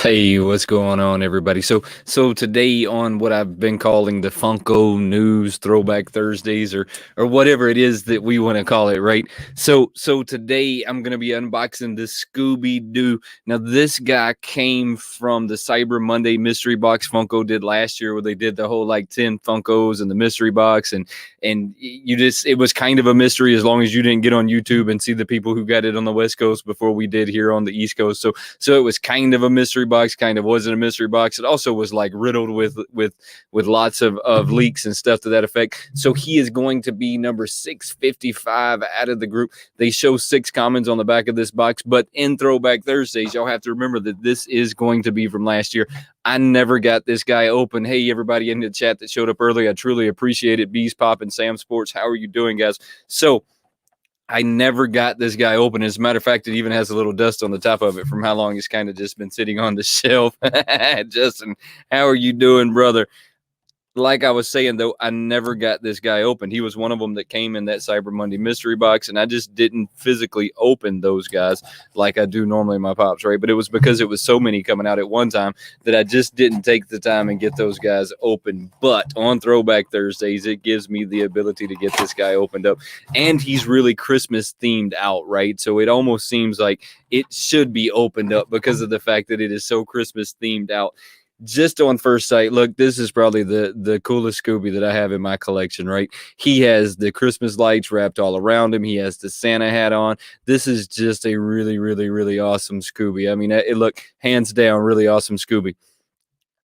Hey, what's going on, everybody? So today on what I've been calling the Funko News Throwback Thursdays, or whatever it is that we want to call it, right? So today I'm gonna be unboxing the Scooby Doo. Now this guy came from the Cyber Monday mystery box Funko did last year, where they did the whole like 10 Funkos in the mystery box, and you just it was kind of a mystery as long as you didn't get on YouTube and see the people who got it on the West Coast before we did here on the East Coast. So it was kind of a mystery box, kind of wasn't a mystery box. It also was like riddled with lots of leaks and stuff to that effect. So he is going to be number 655 out of the group. They show 6 commons on the back of this box, but in Throwback Thursdays, y'all have to remember that this is going to be from last year. I never got this guy open. Hey, everybody in the chat that showed up early, I truly appreciate it. Bees Pop and Sam Sports, how are you doing, guys? So I never got this guy open. As a matter of fact, it even has a little dust on the top of it from how long it's kind of just been sitting on the shelf. Justin, how are you doing, brother? Like I was saying, though, I never got this guy open. He was one of them that came in that Cyber Monday mystery box, and I just didn't physically open those guys like I do normally in my Pops, right? But it was because it was so many coming out at one time that I just didn't take the time and get those guys open. But on Throwback Thursdays, it gives me the ability to get this guy opened up. And he's really Christmas themed out, right? So it almost seems like it should be opened up because of the fact that it is so Christmas themed out. Just on first sight, look, this is probably the coolest Scooby that I have in my collection, right? He has the Christmas lights wrapped all around him. He has the Santa hat on. This is just a really, really, really awesome Scooby. I mean, it look, hands down, really awesome Scooby.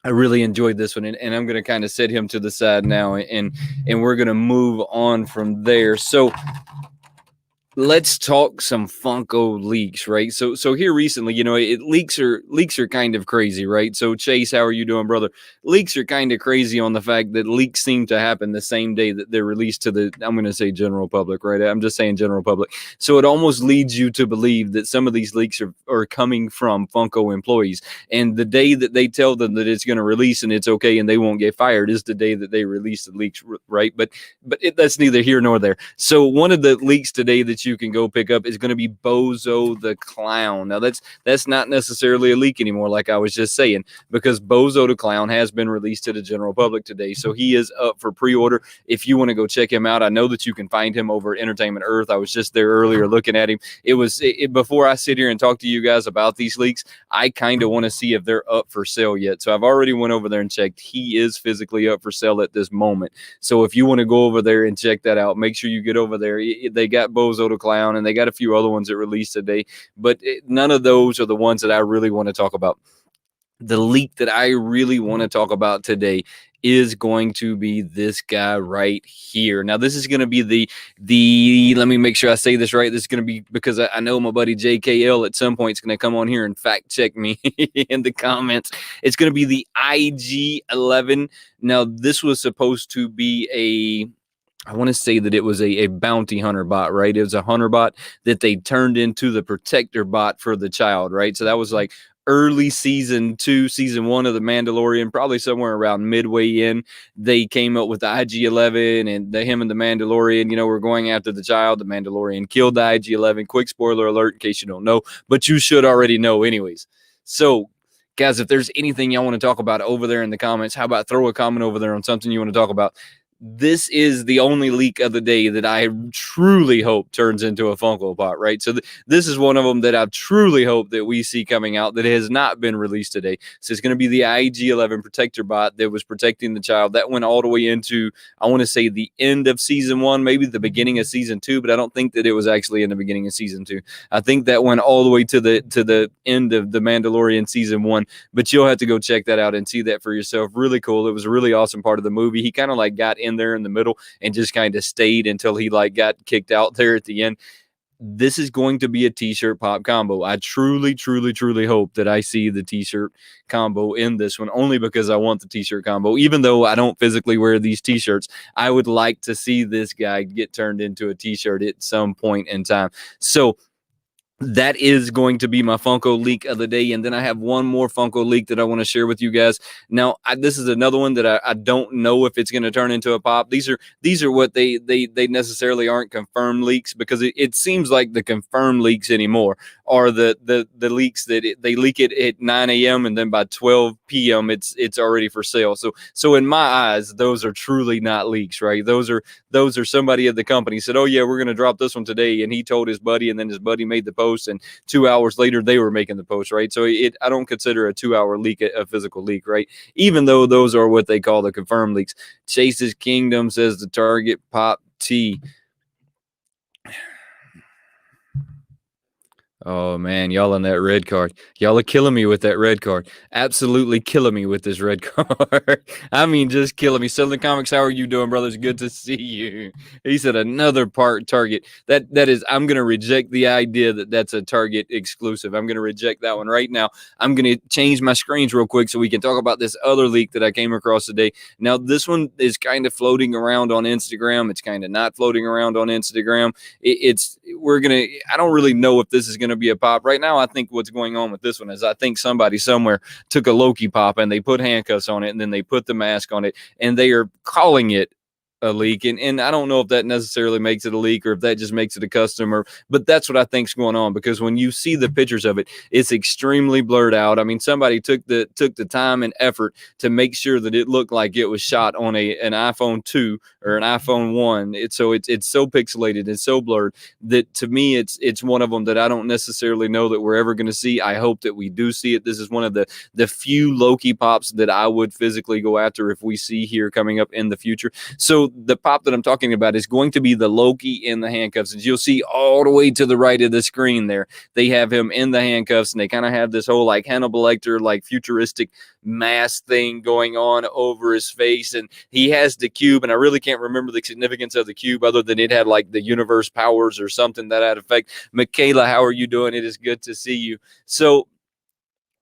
I really enjoyed this one, and I'm going to kind of set him to the side now, and we're going to move on from there. So let's talk some Funko leaks, right? So here recently, leaks are kind of crazy, right? So Chase, how are you doing, brother? Leaks are kind of crazy on the fact that leaks seem to happen the same day that they're released to the, I'm going to say general public, right? I'm just saying general public. So it almost leads you to believe that some of these leaks are coming from Funko employees. And the day that they tell them that it's going to release and it's okay and they won't get fired is the day that they release the leaks, right? But that's neither here nor there. So one of the leaks today that you can go pick up is going to be Bozo the Clown. Now that's not necessarily a leak anymore, like I was just saying, because Bozo the Clown has been released to the general public today. So he is up for pre-order. If you want to go check him out, I know that you can find him over at Entertainment Earth. I was just there earlier looking at him. Before I sit here and talk to you guys about these leaks, I kind of want to see if they're up for sale yet. So I've already went over there and checked. He is physically up for sale at this moment. So if you want to go over there and check that out, make sure you get over there. They got Bozo the Clown, and they got a few other ones that released today, but none of those are the ones that I really want to talk about. The leak that I really want to talk about today is going to be this guy right here. Now, this is going to be the let me make sure I say this right. This is going to be, because I know my buddy JKL at some point is going to come on here and fact check me in the comments. It's going to be the IG-11. Now, this was supposed to be I want to say that it was a bounty hunter bot, right? It was a hunter bot that they turned into the protector bot for the child, right? So that was like early season 1 of The Mandalorian, probably somewhere around midway in. They came up with the IG-11, and him and the Mandalorian, were going after the child. The Mandalorian killed the IG-11. Quick spoiler alert in case you don't know, but you should already know anyways. So guys, if there's anything y'all want to talk about over there in the comments, how about throw a comment over there on something you want to talk about? This is the only leak of the day that I truly hope turns into a Funko Pop, right? So this is one of them that I truly hope that we see coming out that has not been released today. So it's going to be the IG-11 protector bot that was protecting the child. That went all the way into, I want to say, the end of season 1, maybe the beginning of season 2, but I don't think that it was actually in the beginning of season 2. I think that went all the way to the end of The Mandalorian season 1, but you'll have to go check that out and see that for yourself. Really cool. It was a really awesome part of the movie. He kind of like got in there in the middle and just kind of stayed until he like got kicked out there at the end. This is going to be a t-shirt pop combo. I truly, truly, truly hope that I see the t-shirt combo in this one, only because I want the t-shirt combo. Even though I don't physically wear these t-shirts, I would like to see this guy get turned into a t-shirt at some point in time. So that is going to be my Funko leak of the day. And then I have one more Funko leak that I want to share with you guys. Now, this is another one that I don't know if it's going to turn into a pop. These are what they necessarily aren't confirmed leaks, because it seems like the confirmed leaks anymore are the leaks that they leak it at 9 a.m. and then by 12 p.m. it's already for sale. So in my eyes, those are truly not leaks, right? Those are somebody at the company said, oh yeah, we're going to drop this one today, and he told his buddy, and then his buddy made the post, and 2 hours later they were making the post, right? So I don't consider a 2 hour leak a physical leak, right? Even though those are what they call the confirmed leaks. Chase's Kingdom says the Target Pop T. Oh man, y'all on that red card. Y'all are killing me with that red card. Absolutely killing me with this red card. I mean, just killing me. Southern Comics, how are you doing, brothers? Good to see you. He said another part Target. That is, I'm gonna reject the idea that that's a Target exclusive. I'm gonna reject that one right now. I'm gonna change my screens real quick so we can talk about this other leak that I came across today. Now, this one is kind of floating around on Instagram. It's kind of not floating around on Instagram. I don't really know if this is going to be a pop right now. I think what's going on with this one is I think somebody somewhere took a Loki pop and they put handcuffs on it, and then they put the mask on it, and they are calling it a leak. And I don't know if that necessarily makes it a leak or if that just makes it a customer, but that's what I think's going on, because when you see the pictures of it, it's extremely blurred out. I mean, somebody took the time and effort to make sure that it looked like it was shot on an iPhone 2 or an iPhone 1. It's so pixelated, it's so blurred that to me it's one of them that I don't necessarily know that we're ever going to see. I hope that we do see it. This is one of the few Loki pops that I would physically go after if we see here coming up in the future. So the pop that I'm talking about is going to be the Loki in the handcuffs. As you'll see all the way to the right of the screen there, they have him in the handcuffs, and they kind of have this whole like Hannibal Lecter, like futuristic mask thing going on over his face. And he has the cube, and I really can't remember the significance of the cube other than it had like the universe powers or something that had effect. Michaela, how are you doing? It is good to see you. So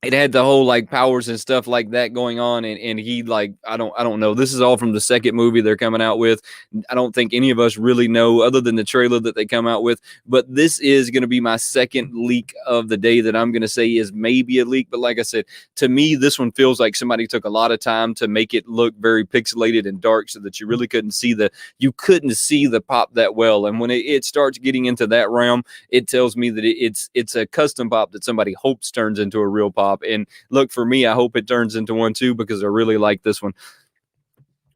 it had the whole like powers and stuff like that going on, and he like I don't know. This is all from the second movie they're coming out with. I don't think any of us really know other than the trailer that they come out with. But this is going to be my second leak of the day that I'm going to say is maybe a leak. But like I said, to me, this one feels like somebody took a lot of time to make it look very pixelated and dark, so that you really couldn't see the pop that well. And when it starts getting into that realm, it tells me that it's a custom pop that somebody hopes turns into a real pop. And look, for me, I hope it turns into one too, because I really like this one.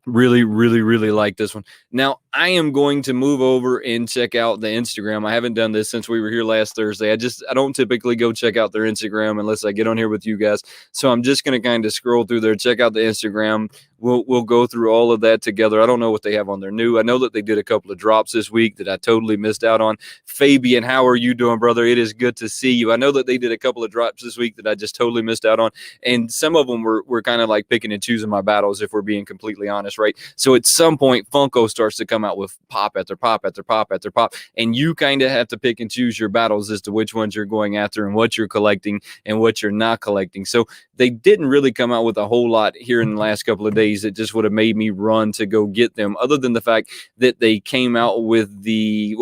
Really, really, really like this one. Now, I am going to move over and check out the Instagram. I haven't done this since we were here last Thursday. I don't typically go check out their Instagram unless I get on here with you guys. So I'm just going to kind of scroll through there, check out the Instagram. We'll go through all of that together. I don't know what they have on their new. I know that they did a couple of drops this week that I totally missed out on. Fabian, how are you doing, brother? It is good to see you. I know that they did a couple of drops this week that I just totally missed out on. And some of them were kind of like picking and choosing my battles, if we're being completely honest, right? So at some point, Funko starts to come out with pop after pop after pop after pop, and you kind of have to pick and choose your battles as to which ones you're going after and what you're collecting and what you're not collecting. So they didn't really come out with a whole lot here in the last couple of days that just would have made me run to go get them, other than the fact that they came out with the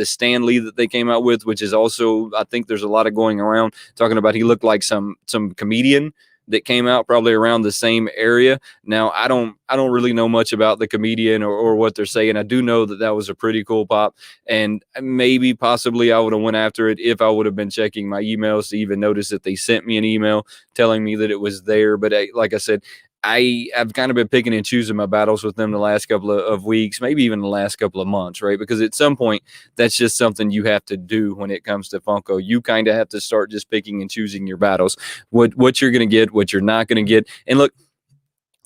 Stan Lee that they came out with, which is also, I think there's a lot of going around talking about he looked like some comedian that came out probably around the same area. Now, I don't really know much about the comedian or what they're saying. I do know that was a pretty cool pop, and maybe possibly I would have went after it if I would have been checking my emails to even notice that they sent me an email telling me that it was there. But like I said, I've kind of been picking and choosing my battles with them the last couple of weeks, maybe even the last couple of months, right? Because at some point, that's just something you have to do when it comes to Funko. You kind of have to start just picking and choosing your battles, what you're going to get, what you're not going to get. And look,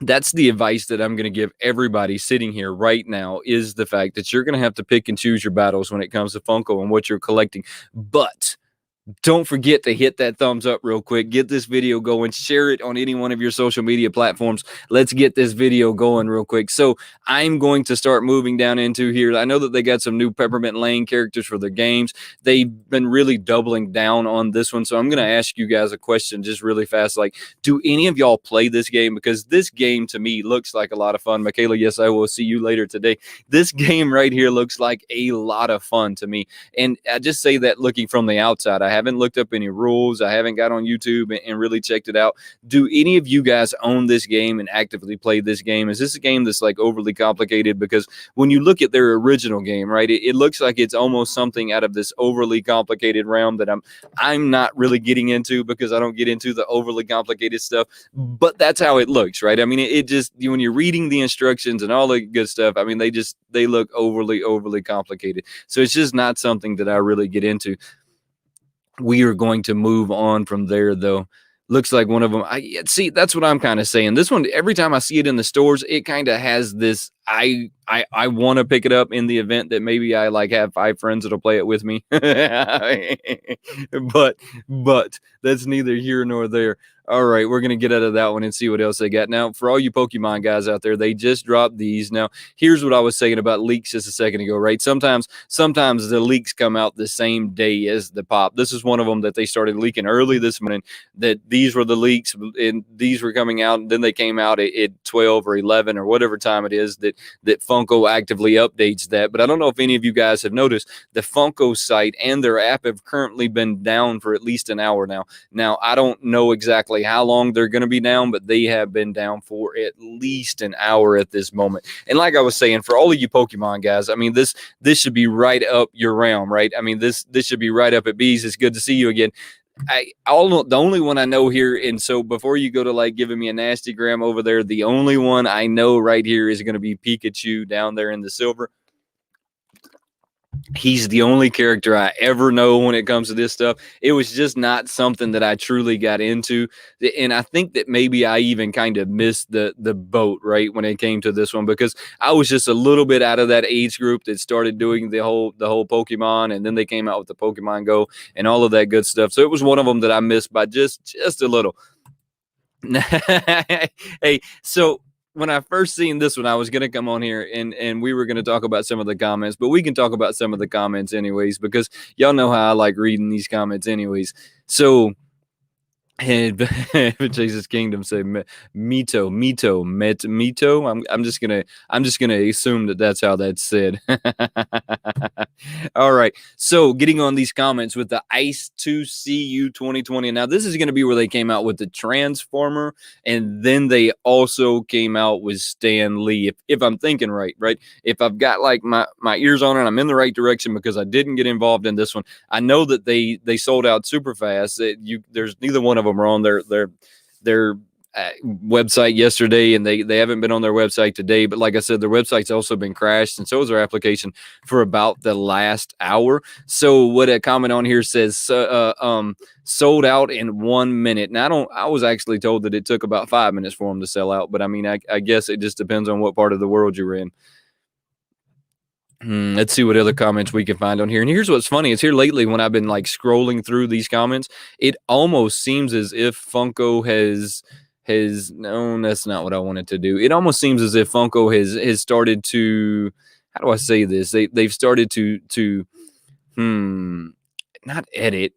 that's the advice that I'm going to give everybody sitting here right now, is the fact that you're going to have to pick and choose your battles when it comes to Funko and what you're collecting. But don't forget to hit that thumbs up real quick. Get this video going. Share it on any one of your social media platforms. Let's get this video going real quick. So I'm going to start moving down into here. I know that they got some new Peppermint Lane characters for their games. They've been really doubling down on this one. So I'm going to ask you guys a question just really fast. Like, do any of y'all play this game? Because this game to me looks like a lot of fun. Michaela, yes, I will see you later today. This game right here looks like a lot of fun to me. And I just say that looking from the outside. I haven't looked up any rules. I haven't got on YouTube and really checked it out. Do any of you guys own this game and actively play this game? Is this a game that's like overly complicated? Because when you look at their original game, right, it looks like it's almost something out of this overly complicated realm that I'm not really getting into, because I don't get into the overly complicated stuff. But that's how it looks, right? I mean, it just, when you're reading the instructions and all the good stuff, I mean, they look overly complicated. So it's just not something that I really get into. We are going to move on from there, though. Looks like one of them. I see. That's what I'm kind of saying. This one, every time I see it in the stores, it kind of has this. I want to pick it up in the event that maybe I like have 5 friends that'll play it with me. but that's neither here nor there. All right, we're going to get out of that one and see what else they got. Now, for all you Pokemon guys out there, they just dropped these. Now, here's what I was saying about leaks just a second ago, right? Sometimes the leaks come out the same day as the pop. This is one of them that they started leaking early this morning, that these were the leaks, and these were coming out, and then they came out at 12 or 11 or whatever time it is that Funko actively updates that. But I don't know if any of you guys have noticed, the Funko site and their app have currently been down for at least an hour now. Now, I don't know exactly how long they're going to be down, but they have been down for at least an hour at this moment. And like I was saying, for all of you Pokemon guys, I mean, this should be right up your realm, right? I mean, this should be right up at B's. It's good to see you again. The only one I know here, and so before you go to like giving me a nasty gram over there, the only one I know right here is going to be Pikachu down there in the silver. He's the only character I ever know when it comes to this stuff. It was just not something that I truly got into. And I think that maybe I even kind of missed the boat, right, when it came to this one, because I was just a little bit out of that age group that started doing the whole Pokemon, and then they came out with the Pokemon Go and all of that good stuff. So it was one of them that I missed by just a little. Hey, so when I first seen this one, I was going to come on here and we were going to talk about some of the comments, but we can talk about some of the comments anyways, because y'all know how I like reading these comments anyways. So, and Jesus Kingdom say Mito. I'm just gonna assume that that's how that's said. All right. So getting on these comments with the Ice 2CU 2020. Now this is gonna be where they came out with the Transformer, and then they also came out with Stan Lee. If I'm thinking right. If I've got like my ears on it, I'm in the right direction, because I didn't get involved in this one. I know that they sold out super fast. There's neither one of them are on their website yesterday, and they haven't been on their website today. But like I said, their website's also been crashed, and so is their application for about the last hour. So what a comment on here says, sold out in 1 minute. Now I was actually told that it took about 5 minutes for them to sell out, but I mean, I guess it just depends on what part of the world you're in. Let's see what other comments we can find on here. And here's what's funny. It's here lately when I've been like scrolling through these comments, it almost seems as if Funko has no, that's not what I wanted to do. It almost seems as if Funko has started to, how do I say this? They've started to not edit.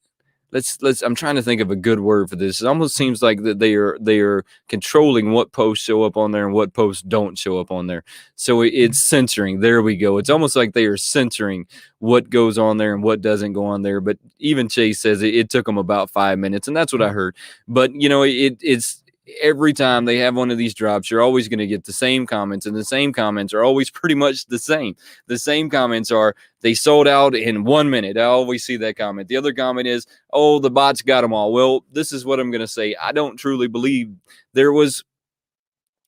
I'm trying to think of a good word for this. It almost seems like that they are controlling what posts show up on there and what posts don't show up on there. So it's censoring. There we go. It's almost like they are censoring what goes on there and what doesn't go on there. But even Chase says it took them about 5 minutes, and that's what I heard. But you know, it's every time they have one of these drops, you're always going to get the same comments, and the same comments are always pretty much the same. The same comments are, they sold out in 1 minute. I always see that comment. The other comment is, oh, the bots got them all. Well, this is what I'm going to say. I don't truly believe there was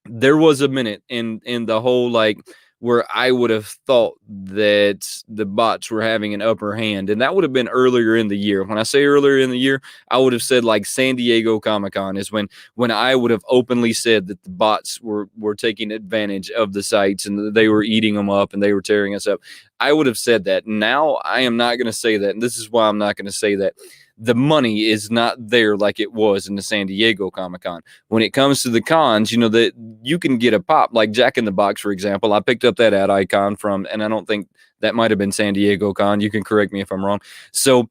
a minute in the whole, like, where I would have thought that the bots were having an upper hand. And that would have been earlier in the year. When I say earlier in the year, I would have said like San Diego Comic-Con is when I would have openly said that the bots were taking advantage of the sites and they were eating them up and they were tearing us up. I would have said that. Now I am not going to say that. And this is why I'm not going to say that. The money is not there like it was in the San Diego Comic-Con. When it comes to the cons, you know, that you can get a pop, like Jack in the Box, for example. I picked up that ad icon from, and I don't think that might have been San Diego Con. You can correct me if I'm wrong. So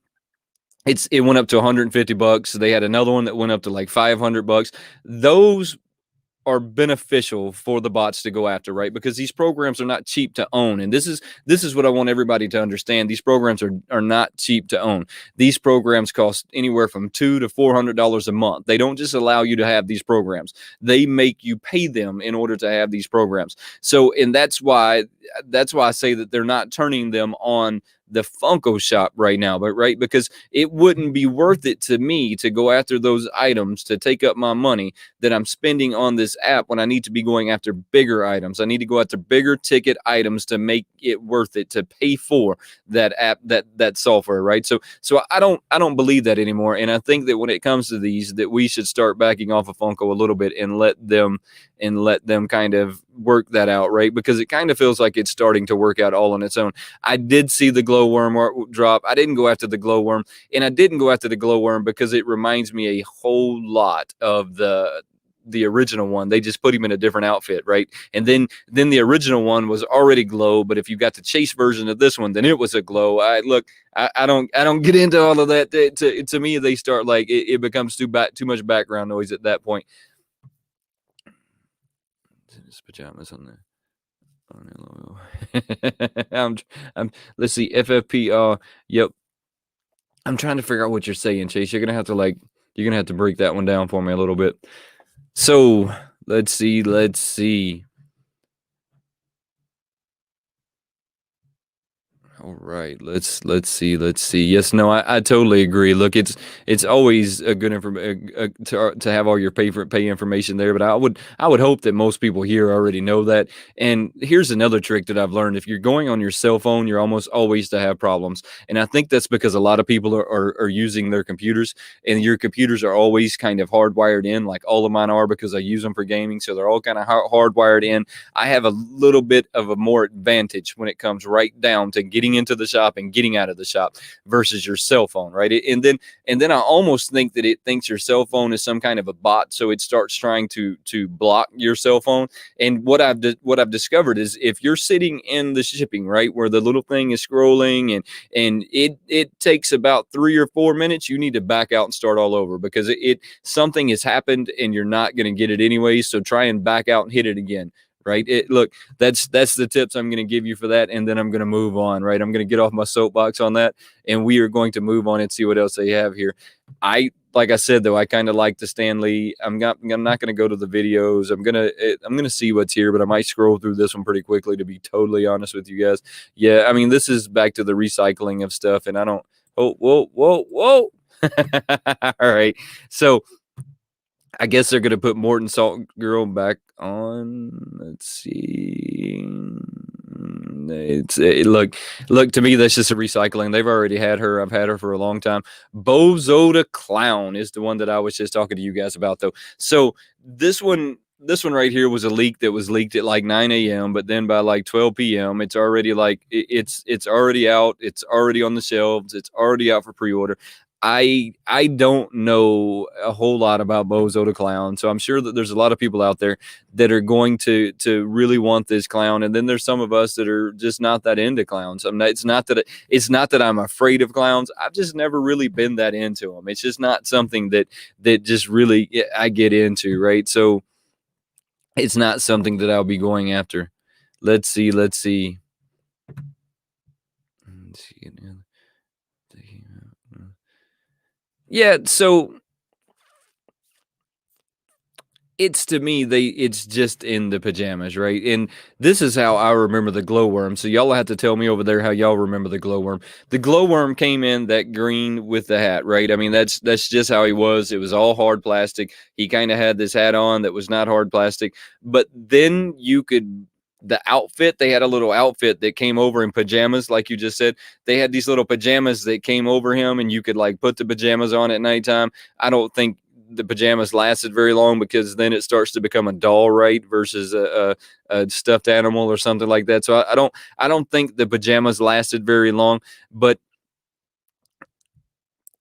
it went up to $150. They had another one that went up to like $500. Those are beneficial for the bots to go after, right? Because these programs are not cheap to own. And this is what I want everybody to understand. These programs are not cheap to own. These programs cost anywhere from $200 to $400 a month. They don't just allow you to have these programs. They make you pay them in order to have these programs. So, and that's why I say that they're not turning them on the Funko shop right now, but right, because it wouldn't be worth it to me to go after those items to take up my money that I'm spending on this app when I need to be going after bigger items. I need to go after bigger ticket items to make it worth it to pay for that app, that software, right? So I don't believe that anymore. And I think that when it comes to these, that we should start backing off of Funko a little bit and let them kind of work that out, right? Because it kind of feels like it's starting to work out all on its own. I did see the glowworm drop. I didn't go after the glowworm, and I didn't go after the glowworm because it reminds me a whole lot of the original one. They just put him in a different outfit, right? And then the original one was already glow, but if you got the chase version of this one, then it was a glow. I don't get into all of that. To me, they start like it becomes too much background noise at that point. His pajamas on there. Let's see, FFP. Yep. I'm trying to figure out what you're saying, Chase. You're gonna have to break that one down for me a little bit. So let's see. All right, let's see. Yes, no, I totally agree. Look, it's always a good to have all your pay information there, but I would hope that most people here already know that. And here's another trick that I've learned: if you're going on your cell phone, you're almost always to have problems. And I think that's because a lot of people are using their computers, and your computers are always kind of hardwired in, like all of mine are, because I use them for gaming, so they're all kind of hardwired in. I have a little bit of a more advantage when it comes right down to getting into the shop and getting out of the shop versus your cell phone, right? And then I almost think that it thinks your cell phone is some kind of a bot, so it starts trying to block your cell phone. And what I've discovered is if you're sitting in the shipping, right, where the little thing is scrolling and it takes about 3 or 4 minutes, you need to back out and start all over, because something has happened and you're not going to get it anyway. So try and back out and hit it again. Right. Look, that's the tips I'm going to give you for that. And then I'm going to move on. Right. I'm going to get off my soapbox on that. And we are going to move on and see what else they have here. Like I said, though, I kind of like the Stanley. I'm not going to go to the videos. I'm going to see what's here, but I might scroll through this one pretty quickly, to be totally honest with you guys. Yeah. I mean, this is back to the recycling of stuff, and I don't, oh, whoa. All right. So I guess they're going to put Morton Salt Girl back on. Let's see. Look to me, that's just a recycling. They've already had her. I've had her for a long time. Bozo the Clown is the one that I was just talking to you guys about, though. So this one right here was a leak that was leaked at like 9 a.m. But then by like 12 p.m., it's already like it's already out. It's already on the shelves. It's already out for pre-order. I don't know a whole lot about Bozo the Clown, so I'm sure that there's a lot of people out there that are going to really want this clown, and then there's some of us that are just not that into clowns. It's not that I'm afraid of clowns. I've just never really been that into them. It's just not something that just really I get into, right? So it's not something that I'll be going after. Let's see. Yeah, so it's to me, it's just in the pajamas, right? And this is how I remember the glowworm. So y'all have to tell me over there how y'all remember the glowworm. The glowworm came in that green with the hat, right? I mean, that's just how he was. It was all hard plastic. He kind of had this hat on that was not hard plastic, but then the outfit, they had a little outfit that came over in pajamas, like you just said. They had these little pajamas that came over him, and you could like put the pajamas on at nighttime. I don't think the pajamas lasted very long, because then it starts to become a doll, right, versus a stuffed animal or something like that. So I don't think the pajamas lasted very long. But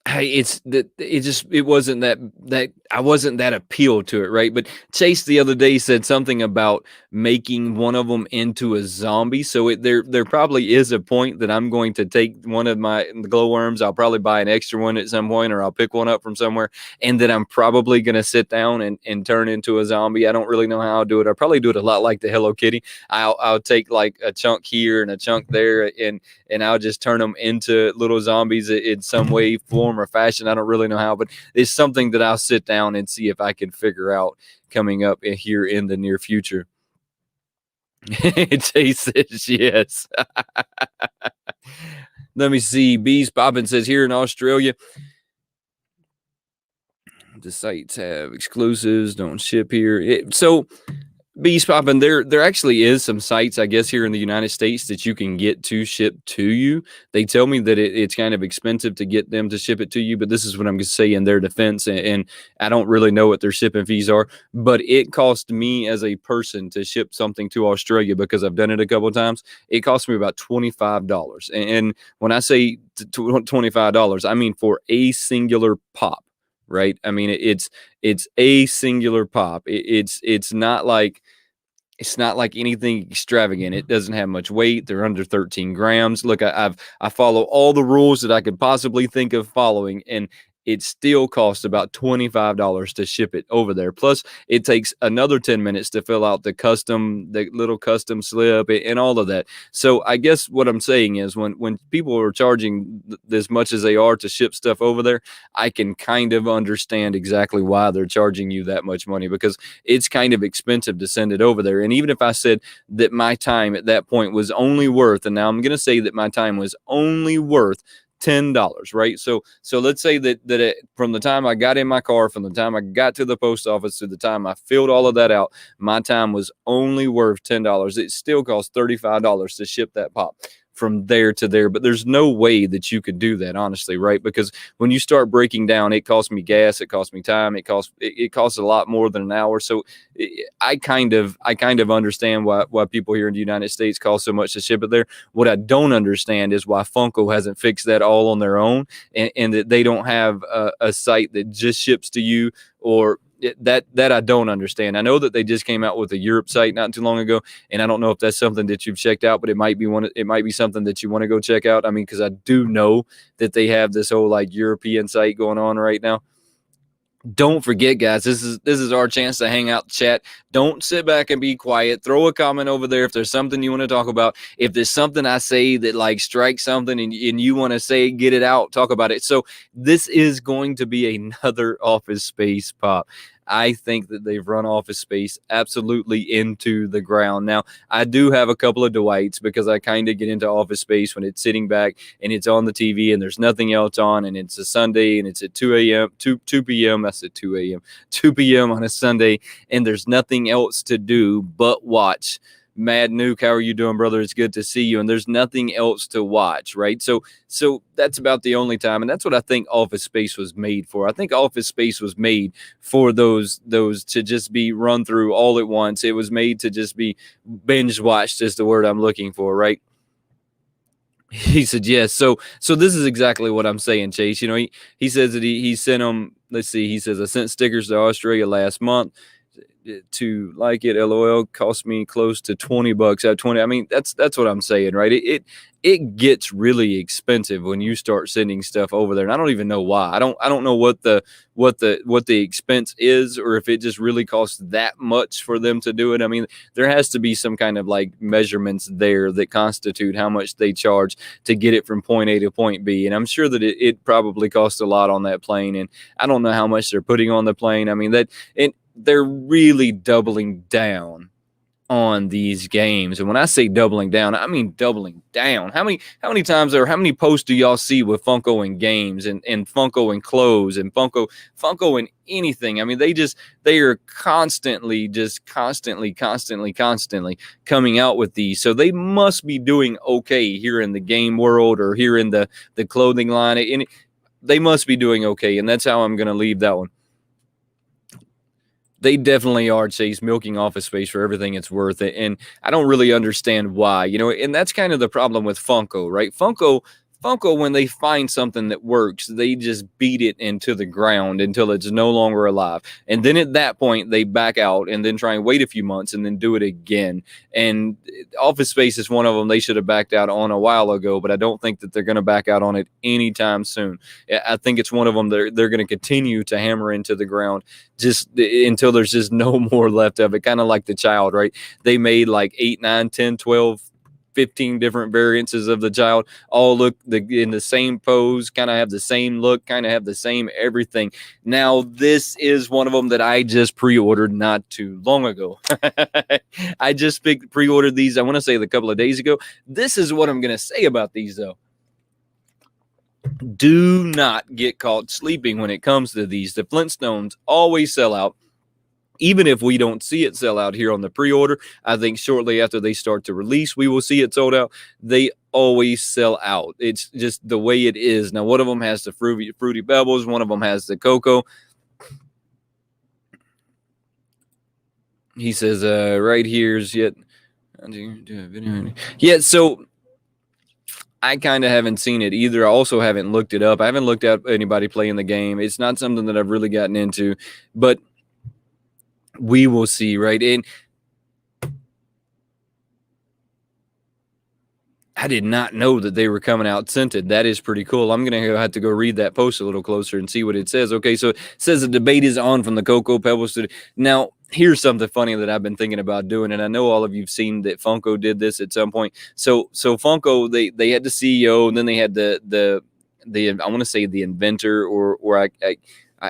it wasn't that I wasn't that appealed to it, right? But Chase the other day said something about making one of them into a zombie. So there probably is a point that I'm going to take one of my glowworms. I'll probably buy an extra one at some point, or I'll pick one up from somewhere, and then I'm probably going to sit down and turn into a zombie. I don't really know how I'll do it. I'll probably do it a lot like the Hello Kitty. I'll take like a chunk here and a chunk there, and I'll just turn them into little zombies in some way, form, or fashion. I don't really know how, but it's something that I'll sit down and see if I can figure out coming up here in the near future. Chase says yes. Let me see. Bees Poppin says here in Australia, the sites have exclusives, don't ship here. So Beast Poppin', there actually is some sites, I guess, here in the United States that you can get to ship to you. They tell me that it's kind of expensive to get them to ship it to you, but this is what I'm going to say in their defense, and I don't really know what their shipping fees are, but it cost me as a person to ship something to Australia, because I've done it a couple of times. It cost me about $25. And when I say $25, I mean for a singular pop. Right? I mean, it's a singular pop. It's not like anything extravagant. It doesn't have much weight. They're under 13 grams. Look, I follow all the rules that I could possibly think of following, and it still costs about $25 to ship it over there. Plus, it takes another 10 minutes to fill out the little custom slip and all of that. So I guess what I'm saying is when people are charging as much as they are to ship stuff over there, I can kind of understand exactly why they're charging you that much money, because it's kind of expensive to send it over there. And even if I said that my time at that point was only worth, and now I'm going to say that my time was only worth $10, right? So let's say that from the time I got in my car, from the time I got to the post office to the time I filled all of that out, my time was only worth $10. It still costs $35 to ship that pop from there to there. But there's no way that you could do that, honestly, right? Because when you start breaking down, it costs me gas, it costs me time, it costs a lot more than an hour. So I kind of understand why people here in the United States cost so much to ship it there. What I don't understand is why Funko hasn't fixed that all on their own, and that they don't have a site that just ships to you, or that I don't understand. I know that they just came out with a Europe site not too long ago, and I don't know if that's something that you've checked out, but it might be something that you want to go check out. I mean, because I do know that they have this whole like European site going on right now. Don't forget, guys, this is our chance to hang out, chat. Don't sit back and be quiet. Throw a comment over there if there's something you want to talk about. If there's something I say that like strikes something and you want to say, get it out, talk about it. So this is going to be another Office Space pop. I think that they've run Office Space absolutely into the ground. Now, I do have a couple of Dwights, because I kind of get into Office Space when it's sitting back and it's on the TV and there's nothing else on, and it's a Sunday and it's at 2 p.m. I said 2 a.m. 2 p.m. on a Sunday, and there's nothing else to do but watch Mad Nuke. How are you doing, brother? It's good to see you. And there's nothing else to watch, right? So that's about the only time. And that's what I think Office Space was made for. I think Office Space was made for those to just be run through all at once. It was made to just be binge watched, is the word I'm looking for, right? He said yes. So this is exactly what I'm saying, Chase. You know, he says that he sent them. Let's see. He says, I sent stickers to Australia last month to like it. LOL, cost me close to $20 out of 20. I mean, that's what I'm saying, right? It gets really expensive when you start sending stuff over there, and I don't even know why. I don't know what the expense is, or if it just really costs that much for them to do it. I mean, there has to be some kind of like measurements there that constitute how much they charge to get it from point A to point B. And I'm sure that it probably costs a lot on that plane, and I don't know how much they're putting on the plane. I mean, they're really doubling down on these games. And when I say doubling down, I mean doubling down. How many times or how many posts do y'all see with Funko and games and Funko and clothes and Funko and anything? I mean, they are constantly coming out with these. So they must be doing okay here in the game world, or here in the clothing line. And they must be doing okay. And that's how I'm going to leave that one. They definitely are, Chase, milking Office Space for everything it's worth. And I don't really understand why, you know, and that's kind of the problem with Funko, right? Funko Funko, when they find something that works, they just beat it into the ground until it's no longer alive. And then at that point, they back out and then try and wait a few months and then do it again. And Office Space is one of them they should have backed out on a while ago, but I don't think that they're going to back out on it anytime soon. I think it's one of them they're going to continue to hammer into the ground just until there's just no more left of it. Kind of like The Child, right? They made like 8, 9, 10, 12, 15 different variances of the Child, all look in the same pose, kind of have the same look, kind of have the same everything. Now, this is one of them that I just pre-ordered not too long ago. I just pre-ordered these, I want to say a couple of days ago. This is what I'm going to say about these, though. Do not get caught sleeping when it comes to these. The Flintstones always sell out. Even if we don't see it sell out here on the pre-order, I think shortly after they start to release, we will see it sold out. They always sell out. It's just the way it is. Now, one of them has the Fruity Pebbles. One of them has the Cocoa. He says, right here's yet. Yeah, so I kind of haven't seen it either. I also haven't looked it up. I haven't looked at anybody playing the game. It's not something that I've really gotten into, but we will see, right? And I did not know that they were coming out scented. That is pretty cool. I'm going to have to go read that post a little closer and see what it says. Okay, so it says the debate is on from the Cocoa Pebbles to now. Here's something funny that I've been thinking about doing, and I know all of you've seen that Funko did this at some point. So Funko, they had the CEO, and then they had the I want to say the inventor, or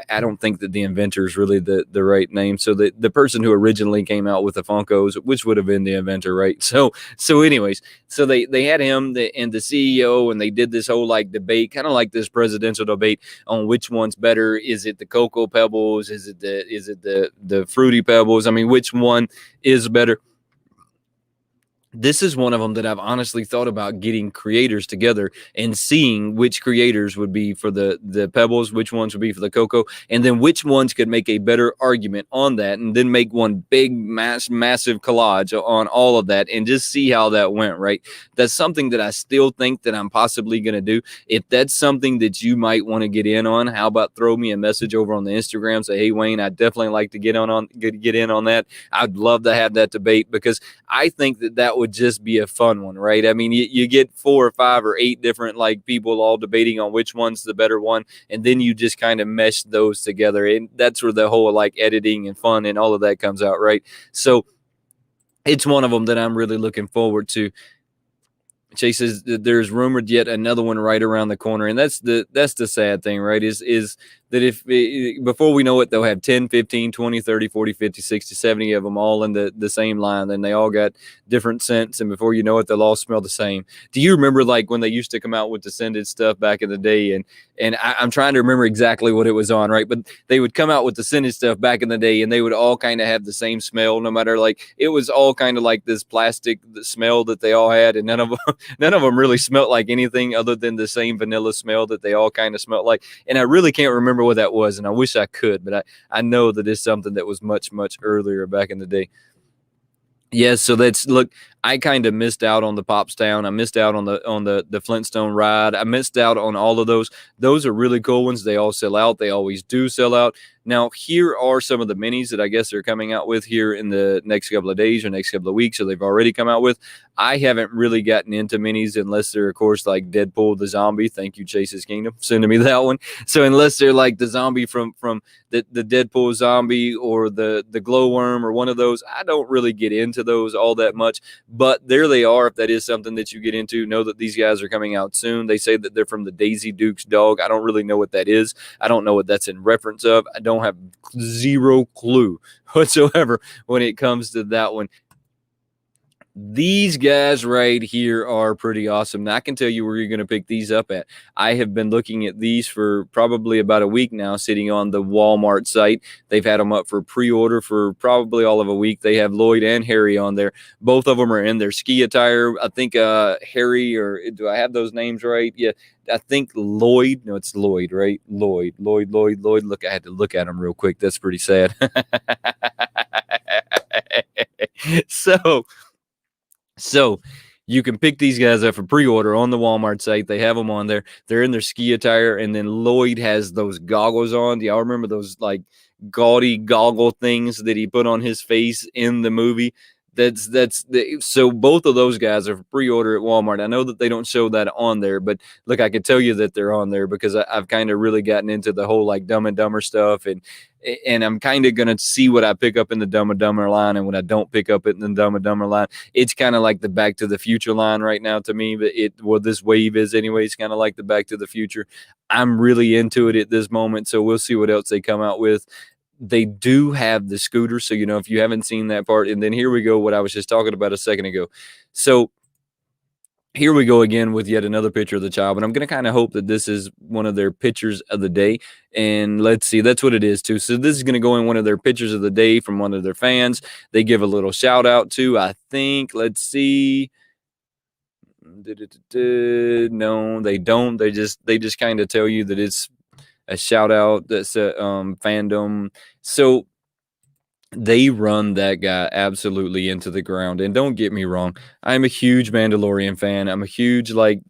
I don't think that the inventor is really the right name. So the person who originally came out with the Funkos, which would have been the inventor, right? So anyways, so they had him and the CEO, and they did this whole like debate, kind of like this presidential debate on which one's better. Is it the Cocoa Pebbles? Is it the Fruity Pebbles? I mean, which one is better? This is one of them that I've honestly thought about getting creators together and seeing which creators would be for the Pebbles, which ones would be for the Cocoa, and then which ones could make a better argument on that, and then make one big, massive collage on all of that and just see how that went, right? That's something that I still think that I'm possibly going to do. If that's something that you might want to get in on, how about throw me a message over on the Instagram, say, hey, Wayne, I'd definitely like to get in on that. I'd love to have that debate, because I think that would just be a fun one, right? I mean, you get 4 or 5 or 8 different like people all debating on which one's the better one, and then you just kind of mesh those together, and that's where the whole like editing and fun and all of that comes out, right? So it's one of them that I'm really looking forward to. Chase says that there's rumored yet another one right around the corner, and that's the sad thing, right? Is that if before we know it, they'll have 10, 15, 20, 30, 40, 50, 60, 70 of them all in the same line. Then they all got different scents, and before you know it, they'll all smell the same. Do you remember like when they used to come out with the scented stuff back in the day? And I'm trying to remember exactly what it was on, right? But they would come out with the scented stuff back in the day, and they would all kind of have the same smell, no matter like it was all kind of like this plastic smell that they all had, and none of them really smelled like anything other than the same vanilla smell that they all kind of smelled like. And I really can't remember what that was, and I wish I could, but I know that it's something that was much, much earlier back in the day. Yes, so look, I kind of missed out on the Popstown. I missed out on the Flintstone ride. I missed out on all of those. Those are really cool ones. They all sell out. They always do sell out. Now, here are some of the minis that I guess they're coming out with here in the next couple of days or next couple of weeks, so they've already come out with. I haven't really gotten into minis unless they're, of course, like Deadpool the Zombie. Thank you, Chase's Kingdom. Send me that one. So unless they're like the zombie from the Deadpool zombie or the glowworm or one of those, I don't really get into those all that much. But there they are. If that is something that you get into, know that these guys are coming out soon. They say that they're from the Daisy Dukes dog. I don't really know what that is. I don't know what that's in reference of. I don't have zero clue whatsoever when it comes to that one. These guys right here are pretty awesome. Now, I can tell you where you're going to pick these up at. I have been looking at these for probably about a week now, sitting on the Walmart site. They've had them up for pre-order for probably all of a week. They have Lloyd and Harry on there. Both of them are in their ski attire. I think Harry, or do I have those names right? Yeah, I think Lloyd. No, it's Lloyd, right? Lloyd. Look, I had to look at him real quick. That's pretty sad. So You can pick these guys up for pre-order on the Walmart site. They have them on there. They're in their ski attire, and then Lloyd has those goggles on. Do y'all remember those like gaudy goggle things that he put on his face in the movie? So both of those guys are for pre-order at Walmart. I know that they don't show that on there, but look, I can tell you that they're on there because I've kind of really gotten into the whole like Dumb and Dumber stuff, and I'm kind of gonna see what I pick up in the Dumb and Dumber line and what I don't pick up in the Dumb and Dumber line. It's kind of like the Back to the Future line right now to me, but this wave is anyway. It's kind of like the Back to the Future. I'm really into it at this moment, so we'll see what else they come out with. They do have the scooter, so if you haven't seen that part, and then here we go, what I was just talking about a second ago. So here we go again with yet another picture of the child, but I'm going to kind of hope that this is one of their pictures of the day, and let's see, that's what it is too. So this is going to go in one of their pictures of the day from one of their fans. They give a little shout out to, I think, let's see. No, they don't. They just kind of tell you that it's a shout out, that's a fandom. So they run that guy absolutely into the ground. And don't get me wrong, I'm a huge Mandalorian fan. I'm a huge like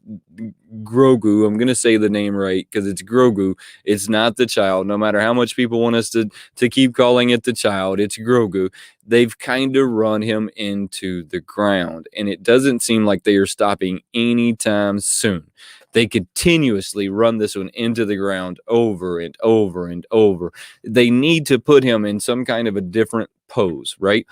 Grogu. I'm gonna say the name right because it's Grogu. It's not the child. No matter how much people want us to keep calling it the child, it's Grogu. They've kind of run him into the ground, and it doesn't seem like they are stopping anytime soon. They continuously run this one into the ground over and over and over. They need to put him in some kind of a different pose, right?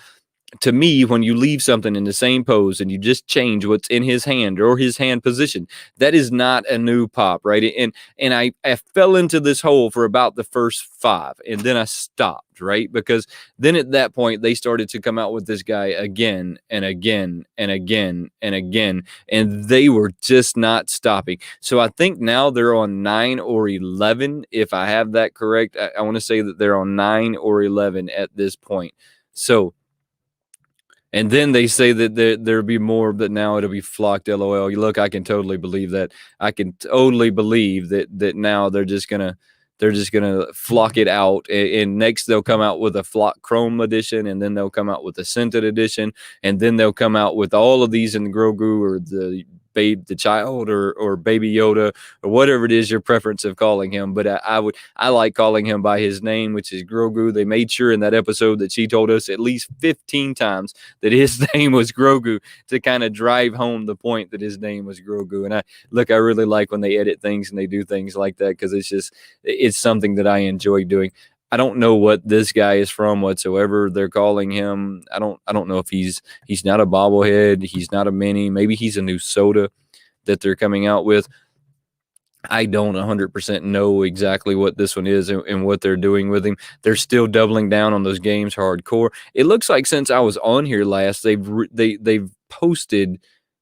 To me, when you leave something in the same pose and you just change what's in his hand or his hand position, that is not a new pop, right? And I fell into this hole for about the first 5, and then I stopped, right? Because then at that point, they started to come out with this guy again and again and again and again, and they were just not stopping. So I think now they're on 9 or 11, if I have that correct. I want to say that they're on 9 or 11 at this point. So, and then they say that there'll be more, but now it'll be flocked. LOL. Look, I can totally believe that. I can totally believe that now they're just gonna flock it out. And next they'll come out with a flock chrome edition, and then they'll come out with a scented edition, and then they'll come out with all of these in the Grogu or the child or Baby Yoda or whatever it is your preference of calling him. But I like calling him by his name, which is Grogu. They made sure in that episode that she told us at least 15 times that his name was Grogu to kind of drive home the point that his name was Grogu. And I really like when they edit things and they do things like that, because it's something that I enjoy doing. I don't know what this guy is from whatsoever. They're calling him. I don't know if he's not a bobblehead. He's not a mini. Maybe he's a new soda that they're coming out with. I don't 100% know exactly what this one is and what they're doing with him. They're still doubling down on those games hardcore. It looks like since I was on here last, they've posted.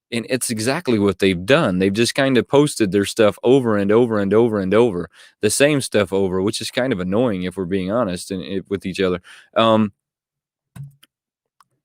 And it's exactly what they've done. They've just kind of posted their stuff over and over and over and over, the same stuff over, which is kind of annoying if we're being honest with each other.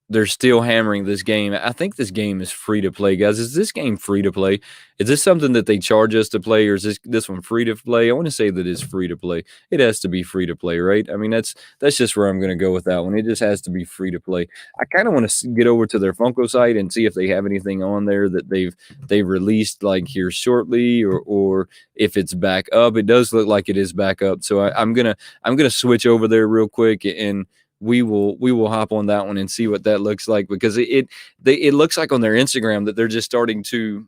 They're still hammering this game. I think this game is free to play, guys. Is this game free to play? Is this something that they charge us to play, or is this one free to play? I want to say that it's free to play. It has to be free to play, right? I mean, that's just where I'm going to go with that one. It just has to be free to play. I kind of want to get over to their Funko site and see if they have anything on there that they've released like here shortly, or if it's back up. It does look like it is back up, so I'm gonna switch over there real quick, and we will hop on that one and see what that looks like, because it looks like on their Instagram that they're just starting to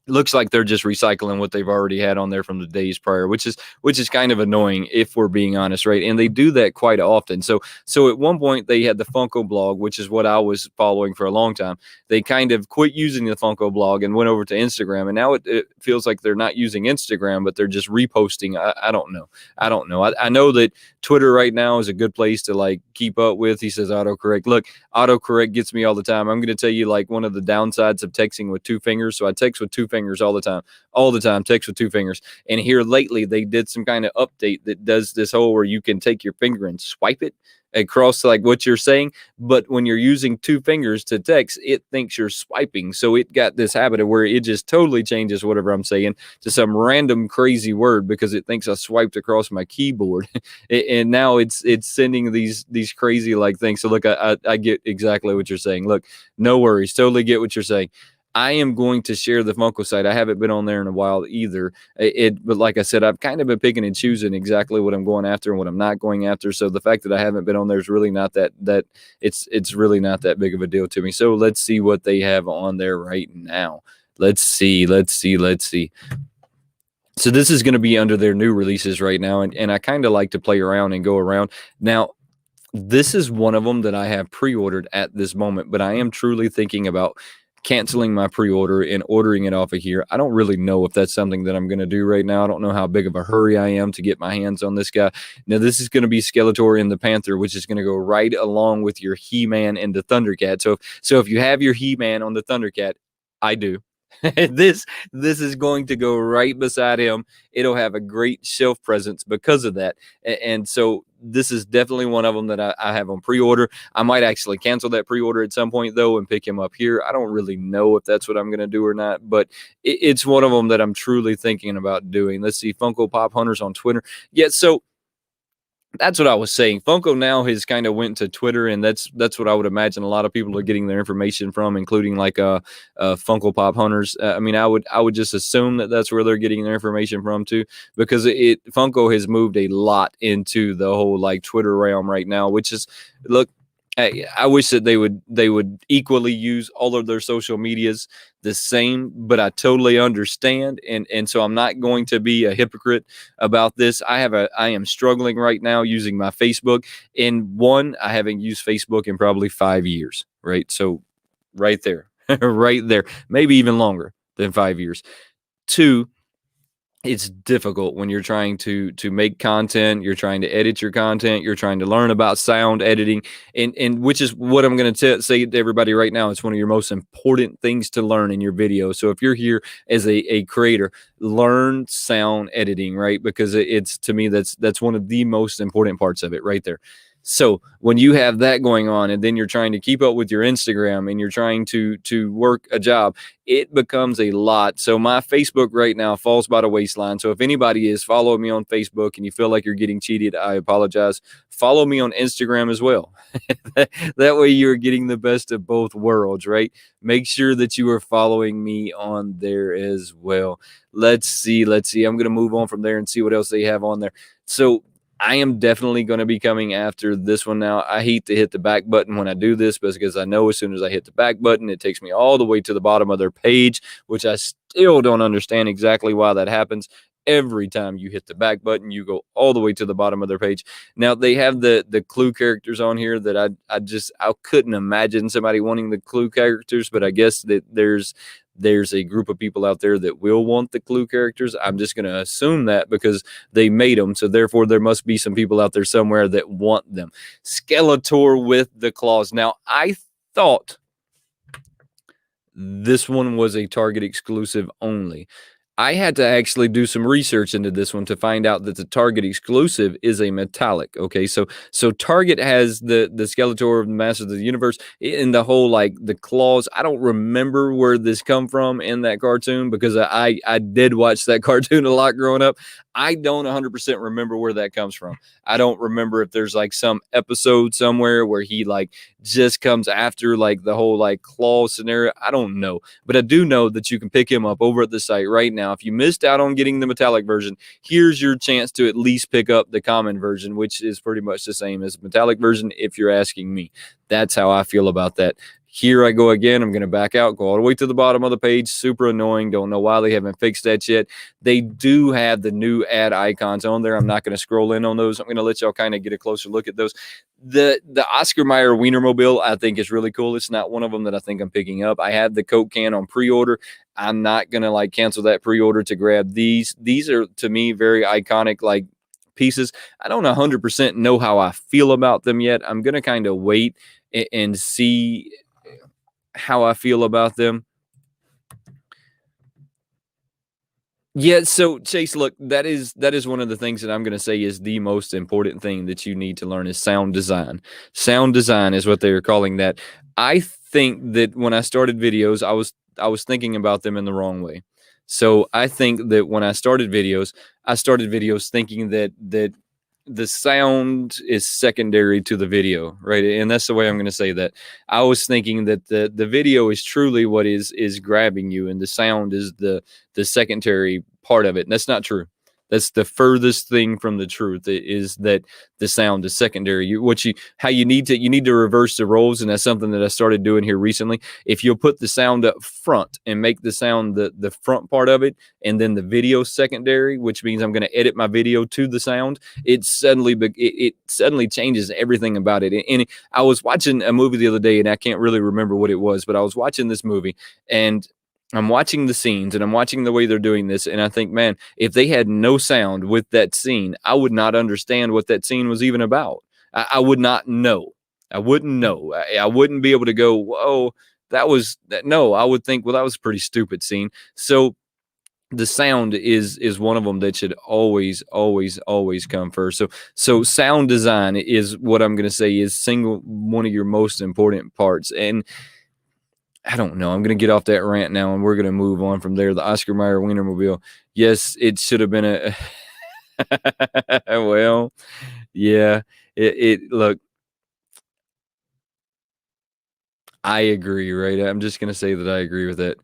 looks like they're just recycling what they've already had on there from the days prior, which is kind of annoying if we're being honest, right? And they do that quite often. So at one point they had the Funko blog, which is what I was following for a long time. They kind of quit using the Funko blog and went over to Instagram, and now it feels like they're not using Instagram, but they're just reposting. I don't know. I know that Twitter right now is a good place to like keep up with. He says autocorrect. Look, autocorrect gets me all the time. I'm going to tell you like one of the downsides of texting with 2 fingers. So I text with 2 fingers all the time, text with 2 fingers. And here lately they did some kind of update that does this whole where you can take your finger and swipe it across like what you're saying, but when you're using 2 fingers to text, it thinks you're swiping. So it got this habit of where it just totally changes whatever I'm saying to some random crazy word because it thinks I swiped across my keyboard. And now it's sending these crazy like things. So look, I get exactly what you're saying. Look, no worries, totally get what you're saying. I am going to share the Funko site. I haven't been on there in a while either. But like I said, I've kind of been picking and choosing exactly what I'm going after and what I'm not going after. So the fact that I haven't been on there is really not that it's really not that big of a deal to me. So let's see what they have on there right now. Let's see. So this is going to be under their new releases right now, and I kind of like to play around and go around. Now, this is one of them that I have pre-ordered at this moment, but I am truly thinking about canceling my pre-order and ordering it off of here. I don't really know if that's something that I'm going to do right now. I don't know how big of a hurry I am to get my hands on this guy. Now, this is going to be Skeletor in the Panther, which is going to go right along with your He-Man and the Thundercat. So if you have your He-Man on the Thundercat, I do. this is going to go right beside him. It'll have a great shelf presence because of that. And so this is definitely one of them that I have on pre-order. I might actually cancel that pre-order at some point though and pick him up here. I don't really know if that's what I'm going to do or not, but it's one of them that I'm truly thinking about doing. Let's see, Funko Pop Hunters on Twitter. Yeah, so that's what I was saying. Funko now has kind of went to Twitter, and that's what I would imagine a lot of people are getting their information from, including like Funko Pop Hunters. I mean, I would just assume that that's where they're getting their information from too, because Funko has moved a lot into the whole like Twitter realm right now, which is, look, I wish that they would equally use all of their social medias the same, but I totally understand, and so I'm not going to be a hypocrite about this. I am struggling right now using my Facebook. And one, I haven't used Facebook in probably 5 years, right? So right there, right there, maybe even longer than 5 years. Two, it's difficult when you're trying to make content, you're trying to edit your content, you're trying to learn about sound editing, and which is what I'm going to say to everybody right now. It's one of your most important things to learn in your video. So if you're here as a creator, learn sound editing, right? Because it's, to me, that's one of the most important parts of it right there. So when you have that going on, and then you're trying to keep up with your Instagram, and you're trying to work a job, it becomes a lot. So my Facebook right now falls by the waistline. So if anybody is following me on Facebook and you feel like you're getting cheated, I apologize. Follow me on Instagram as well. That way you're getting the best of both worlds, right? Make sure that you are following me on there as well. Let's see. I'm going to move on from there and see what else they have on there. So I am definitely going to be coming after this one now. I hate to hit the back button when I do this, because I know as soon as I hit the back button, it takes me all the way to the bottom of their page, which I still don't understand exactly why that happens. Every time you hit the back button, you go all the way to the bottom of their page. Now, they have the clue characters on here that I couldn't imagine somebody wanting the clue characters, but I guess that there's a group of people out there that will want the clue characters. I'm just going to assume that because they made them. So therefore, there must be some people out there somewhere that want them. Skeletor with the claws. Now, I thought this one was a Target exclusive only. I had to actually do some research into this one to find out that the Target exclusive is a metallic. Okay, so Target has the Skeletor of the Masters of the Universe in the whole, like, the claws. I don't remember where this come from in that cartoon, because I did watch that cartoon a lot growing up. I don't 100% remember where that comes from. I don't remember if there's like some episode somewhere where he like just comes after like the whole like claw scenario. I don't know, but I do know that you can pick him up over at the site right now. If you missed out on getting the metallic version, here's your chance to at least pick up the common version, which is pretty much the same as metallic version, if you're asking me. That's how I feel about that. Here I go again. I'm going to back out, go all the way to the bottom of the page. Super annoying. Don't know why they haven't fixed that yet. They do have the new ad icons on there. I'm not going to scroll in on those. I'm going to let y'all kind of get a closer look at those. The Oscar Mayer Wienermobile, I think, is really cool. It's not one of them that I think I'm picking up. I had the Coke can on pre-order. I'm not going to like cancel that pre-order to grab these. These are, to me, very iconic, like, pieces. I don't 100% know how I feel about them yet. I'm going to kind of wait and see how I feel about them. Yeah, so Chase, look, that is one of the things that I'm going to say is the most important thing that you need to learn is sound design. Sound design is what they're calling that. I think that when I started videos, I was thinking about them in the wrong way. So I think that when I started videos thinking that the sound is secondary to the video, right? And that's the way I'm going to say that. I was thinking that the video is truly what is grabbing you, and the sound is the secondary part of it. And that's not true. That's the furthest thing from the truth, is that the sound is secondary. How you need to reverse the roles, and that's something that I started doing here recently. If you'll put the sound up front and make the sound the front part of it, and then the video secondary, which means I'm going to edit my video to the sound, it suddenly changes everything about it. And I was watching a movie the other day, and I can't really remember what it was, but I was watching this movie, and I'm watching the scenes, and I'm watching the way they're doing this, and I think, man, if they had no sound with that scene, I would not understand what that scene was even about. I would not know. I wouldn't know. I wouldn't be able to go, whoa, that was that. No, I would think, well, that was a pretty stupid scene. So the sound is one of them that should always come first. So sound design is what I'm going to say is one of your most important parts. And I don't know. I'm going to get off that rant now, and we're going to move on from there. The Oscar Mayer Wienermobile. Yes, it should have been a. Well, yeah. Look, I agree, right? I'm just going to say that I agree with it.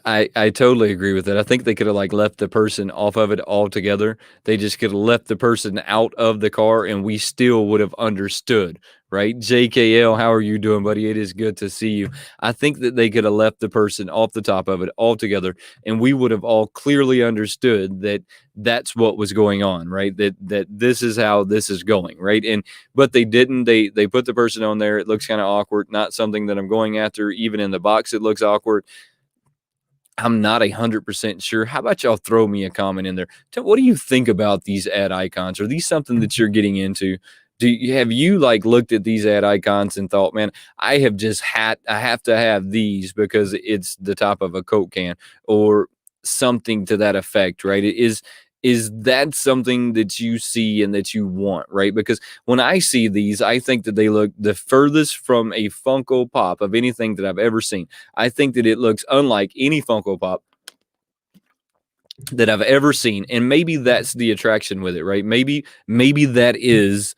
I totally agree with it. I think they could have like left the person off of it altogether. They just could have left the person out of the car, and we still would have understood, right? JKL, how are you doing, buddy? It is good to see you. I think that they could have left the person off the top of it altogether, and we would have all clearly understood that that's what was going on, right? That this is how this is going, right? But they didn't. They put the person on there. It looks kind of awkward. Not something that I'm going after. Even in the box, it looks awkward. I'm not 100% sure. How about y'all throw me a comment in there? What do you think about these ad icons? Are these something that you're getting into? Have you like looked at these ad icons and thought, man, I have I have to have these because it's the top of a Coke can, or something to that effect, right? Is that something that you see and that you want, right? Because when I see these, I think that they look the furthest from a Funko Pop of anything that I've ever seen. I think that it looks unlike any Funko Pop that I've ever seen. And maybe that's the attraction with it, right? Maybe that is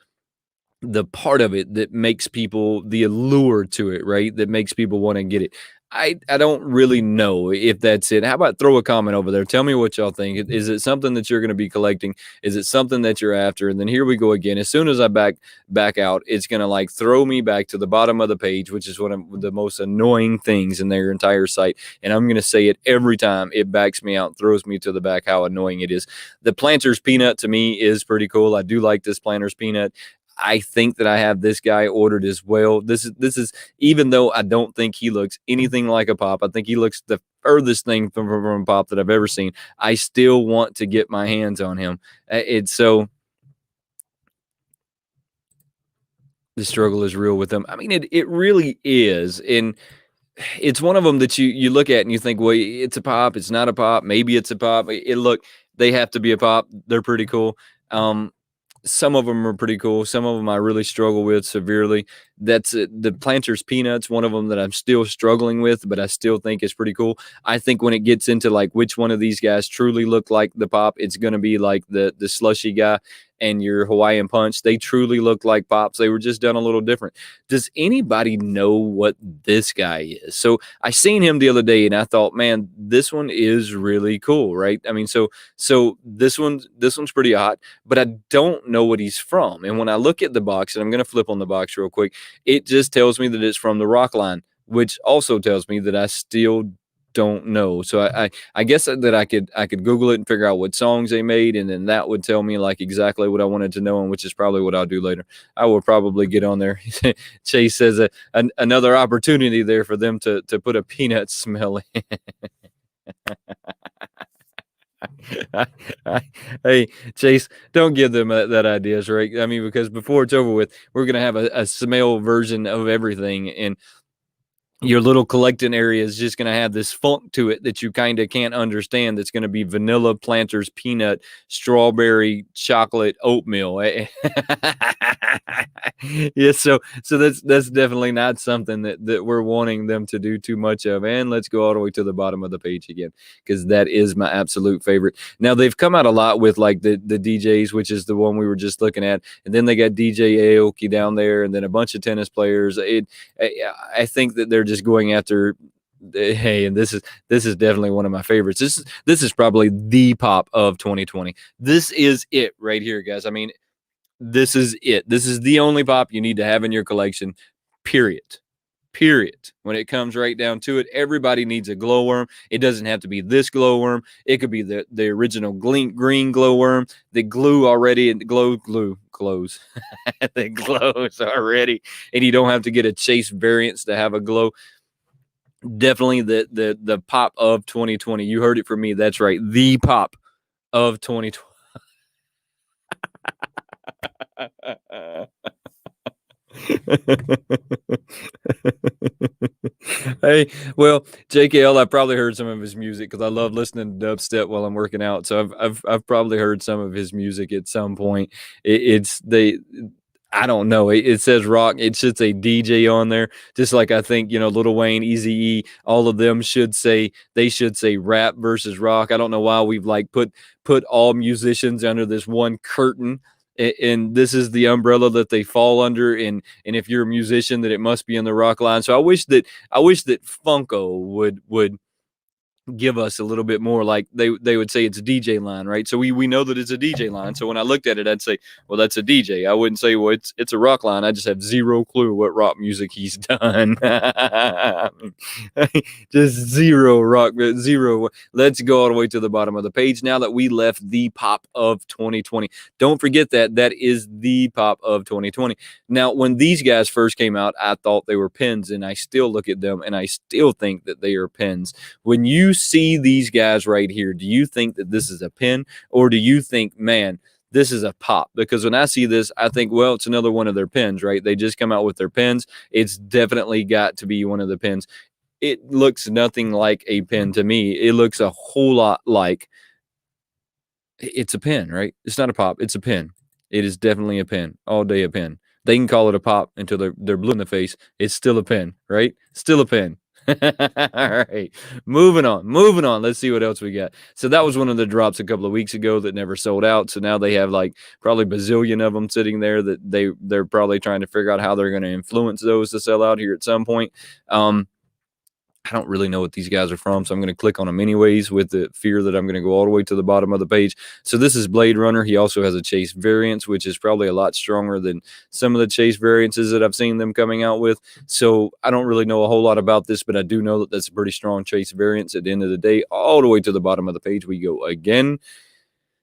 the part of it that makes people, the allure to it, right? That makes people want to get it. I don't really know if that's it. How about throw a comment over there? Tell me what y'all think. Is it something that you're going to be collecting? Is it something that you're after? And then here we go again. As soon as I back out, it's going to like throw me back to the bottom of the page, which is one of the most annoying things in their entire site. And I'm going to say it every time it backs me out, throws me to the back, how annoying it is. The Planters Peanut to me is pretty cool. I do like this Planters Peanut. I think that I have this guy ordered as well. This is even though I don't think he looks anything like a Pop. I think he looks the furthest thing from a Pop that I've ever seen. I still want to get my hands on him. It's so the struggle is real with them. I mean, it really is. And it's one of them that you look at and you think, well, it's a Pop. It's not a Pop. Maybe it's a Pop. Look, they have to be a Pop. They're pretty cool. Some of them are pretty cool. Some of them I really struggle with severely. That's the Planters Peanuts, one of them that I'm still struggling with, but I still think is pretty cool. I think when it gets into like which one of these guys truly look like the Pop, it's going to be like the slushy guy and your Hawaiian Punch. They truly look like Pops. They were just done a little different. Does anybody know what this guy is? So I seen him the other day and I thought, man, this one is really cool, right? I mean, so this one's pretty hot, but I don't know what he's from. And when I look at the box, and I'm going to flip on the box real quick, it just tells me that it's from the Rock line, which also tells me that I still don't know. So I guess that I could Google it and figure out what songs they made, and then that would tell me like exactly what I wanted to know, and which is probably what I'll do later. I will probably get on there. Chase says another opportunity there for them to put a peanut smell in. Hey, Chase, don't give them that ideas, right? I mean, because before it's over with, we're going to have a smell version of everything. And your little collecting area is just going to have this funk to it that you kind of can't understand. That's going to be vanilla, Planters, peanut, strawberry, chocolate, oatmeal. Yeah, so that's definitely not something that we're wanting them to do too much of. And let's go all the way to the bottom of the page again, because that is my absolute favorite. Now they've come out a lot with like the DJs, which is the one we were just looking at, and then they got DJ Aoki down there, and then a bunch of tennis players. I think that they're just going after. Hey, and this is definitely one of my favorites. This is probably the pop of 2020. This is it right here, guys. I mean, this is it. This is the only pop you need to have in your collection. Period. When it comes right down to it, everybody needs a glowworm. It doesn't have to be this glowworm. It could be the original green glowworm that glue already and glows. That glows already, and you don't have to get a chase variants to have a glow. Definitely the pop of 2020. You heard it from me. That's right. The pop of 2020. Hey, well, JKL, I probably heard some of his music because I love listening to dubstep while I'm working out. So I've probably heard some of his music at some point. I don't know. It says rock. It should say DJ on there. Just like I think, Lil Wayne, Eazy-E, all of them should say rap versus rock. I don't know why we've like put all musicians under this one curtain, and this is the umbrella that they fall under. And if you're a musician, that it must be in the rock line. So I wish that Funko would give us a little bit more, like they would say it's a DJ line, right? So we know that it's a DJ line. So when I looked at it, I'd say, well, that's a DJ. I wouldn't say, well, it's a rock line. I just have zero clue what rock music he's done. Just zero rock, zero. Let's go all the way to the bottom of the page now that we left the pop of 2020. Don't forget that is the pop of 2020. Now, when these guys first came out, I thought they were pins, and I still look at them and I still think that they are pins. When you see these guys right here, do you think that this is a pin, or do you think, man, this is a pop? Because when I see this, I think, well, it's another one of their pins, right? They just come out with their pins. It's definitely got to be one of the pins. It looks nothing like a pin to me. It looks a whole lot like it's a pin, right? It's not a pop. It's a pin. It is definitely a pin. All day a pin. They can call it a pop until they're blue in the face. It's still a pin, right? Still a pin. All right, moving on. Let's see what else we got. So that was one of the drops a couple of weeks ago that never sold out. So now they have like probably bazillion of them sitting there that they're probably trying to figure out how they're going to influence those to sell out here at some point. I don't really know what these guys are from, so I'm going to click on them anyways with the fear that I'm going to go all the way to the bottom of the page. So this is Blade Runner. He also has a chase variant, which is probably a lot stronger than some of the chase variances that I've seen them coming out with. So I don't really know a whole lot about this, but I do know that that's a pretty strong chase variance. At the end of the day, all the way to the bottom of the page we go again,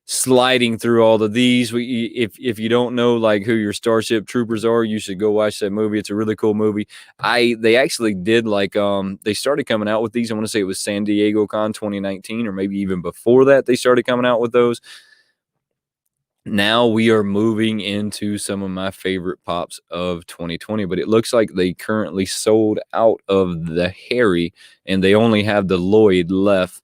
sliding through all of these. If you don't know like who your Starship Troopers are, you should go watch that movie. It's a really cool movie. They actually did like they started coming out with these. I want to say it was San Diego Con 2019, or maybe even before that they started coming out with those. Now we are moving into some of my favorite pops of 2020, but it looks like they currently sold out of the Harry and they only have the Lloyd left.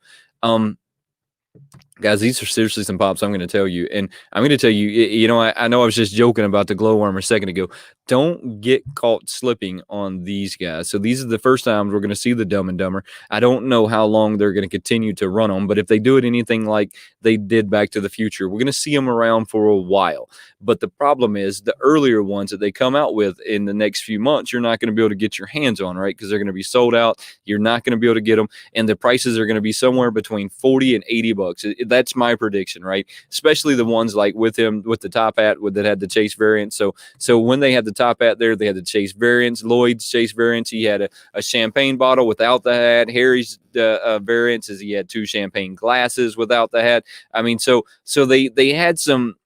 Guys, these are seriously some pops I'm going to tell you. And I'm going to tell you, I know I was just joking about the glowworm a second ago. Don't get caught slipping on these guys. So these are the first times we're going to see the Dumb and Dumber. I don't know how long they're going to continue to run them, but if they do it anything like they did Back to the Future, we're going to see them around for a while. But the problem is the earlier ones that they come out with in the next few months, you're not going to be able to get your hands on, right? Because they're going to be sold out. You're not going to be able to get them. And the prices are going to be somewhere between 40 and 80 bucks. That's my prediction, right? Especially the ones like with him with the top hat that had the chase variant. So when they had the top hat there, they had the chase variants. Lloyd's chase variants, he had a champagne bottle without the hat. Harry's variants is he had 2 champagne glasses without the hat. I mean, so they had some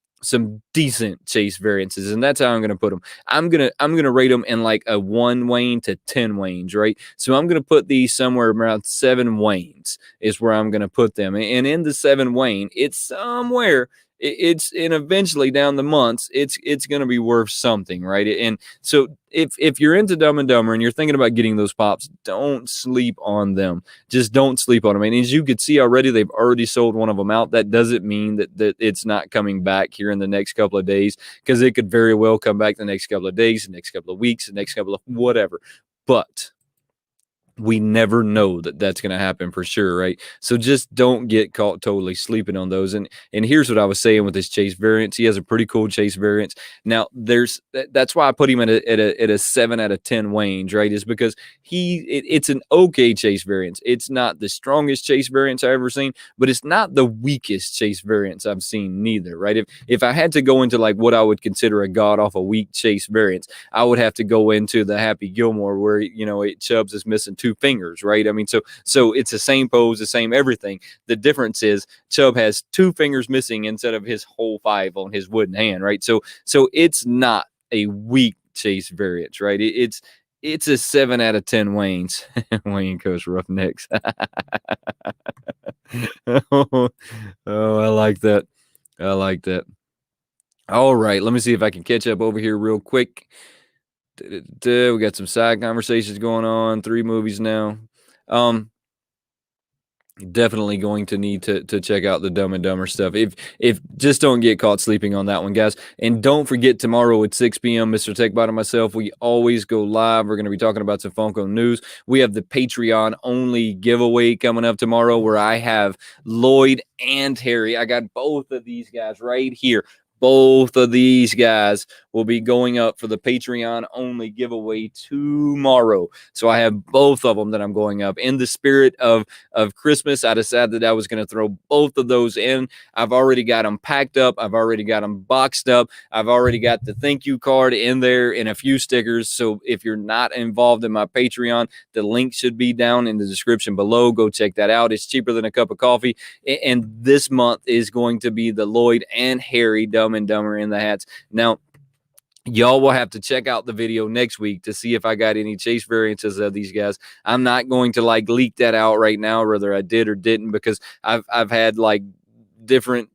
decent chase variances, and that's how I'm going to put them. I'm going to rate them in like a 1 Wayne to 10 Waynes, right? So I'm going to put these somewhere around 7 Waynes is where I'm going to put them. And in the 7 Wayne, it's somewhere and eventually down the months, it's going to be worth something, right? And so if you're into Dumb and Dumber and you're thinking about getting those pops, don't sleep on them. Just don't sleep on them. And as you could see already, they've already sold one of them out. That doesn't mean that it's not coming back here in the next couple of days, because it could very well come back the next couple of days, the next couple of weeks, the next couple of whatever. But we never know that that's going to happen for sure, right? So just don't get caught totally sleeping on those. And here's what I was saying with his chase variants. He has a pretty cool chase variants. Now that's why I put him at a 7 out of 10 range, right? Is because it's an okay chase variance. It's not the strongest chase variance I've ever seen, but it's not the weakest chase variance I've seen neither, right? If I had to go into like what I would consider a god awful weak chase variance, I would have to go into the Happy Gilmore where Chubbs is missing 2 fingers, right? I mean, so it's the same pose, the same everything. The difference is Chubb has 2 fingers missing instead of his whole 5 on his wooden hand, right? So it's not a weak chase variance, right? It's a 7 out of 10 Wayne's. Wayneko's Roughnecks. Oh, I like that. I like that. All right, let me see if I can catch up over here real quick. We got some side conversations going on. 3 movies now. Definitely going to need to check out the Dumb and Dumber stuff. If just don't get caught sleeping on that one, guys. And don't forget, tomorrow at 6 p.m., Mr. TechBot and myself, we always go live. We're going to be talking about some Funko news. We have the Patreon only giveaway coming up tomorrow, where I have Lloyd and Harry. I got both of these guys right here. Both of these guys will be going up for the Patreon only giveaway tomorrow. So I have both of them that I'm going up. In the spirit of Christmas, I decided that I was going to throw both of those in. I've already got them packed up. I've already got them boxed up. I've already got the thank you card in there and a few stickers. So if you're not involved in my Patreon, the link should be down in the description below. Go check that out. It's cheaper than a cup of coffee. And this month is going to be the Lloyd and Harry Dumb and Dumber in the hats. Now, y'all will have to check out the video next week to see if I got any chase variances of these guys. I'm not going to like leak that out right now, whether I did or didn't, because I've had like different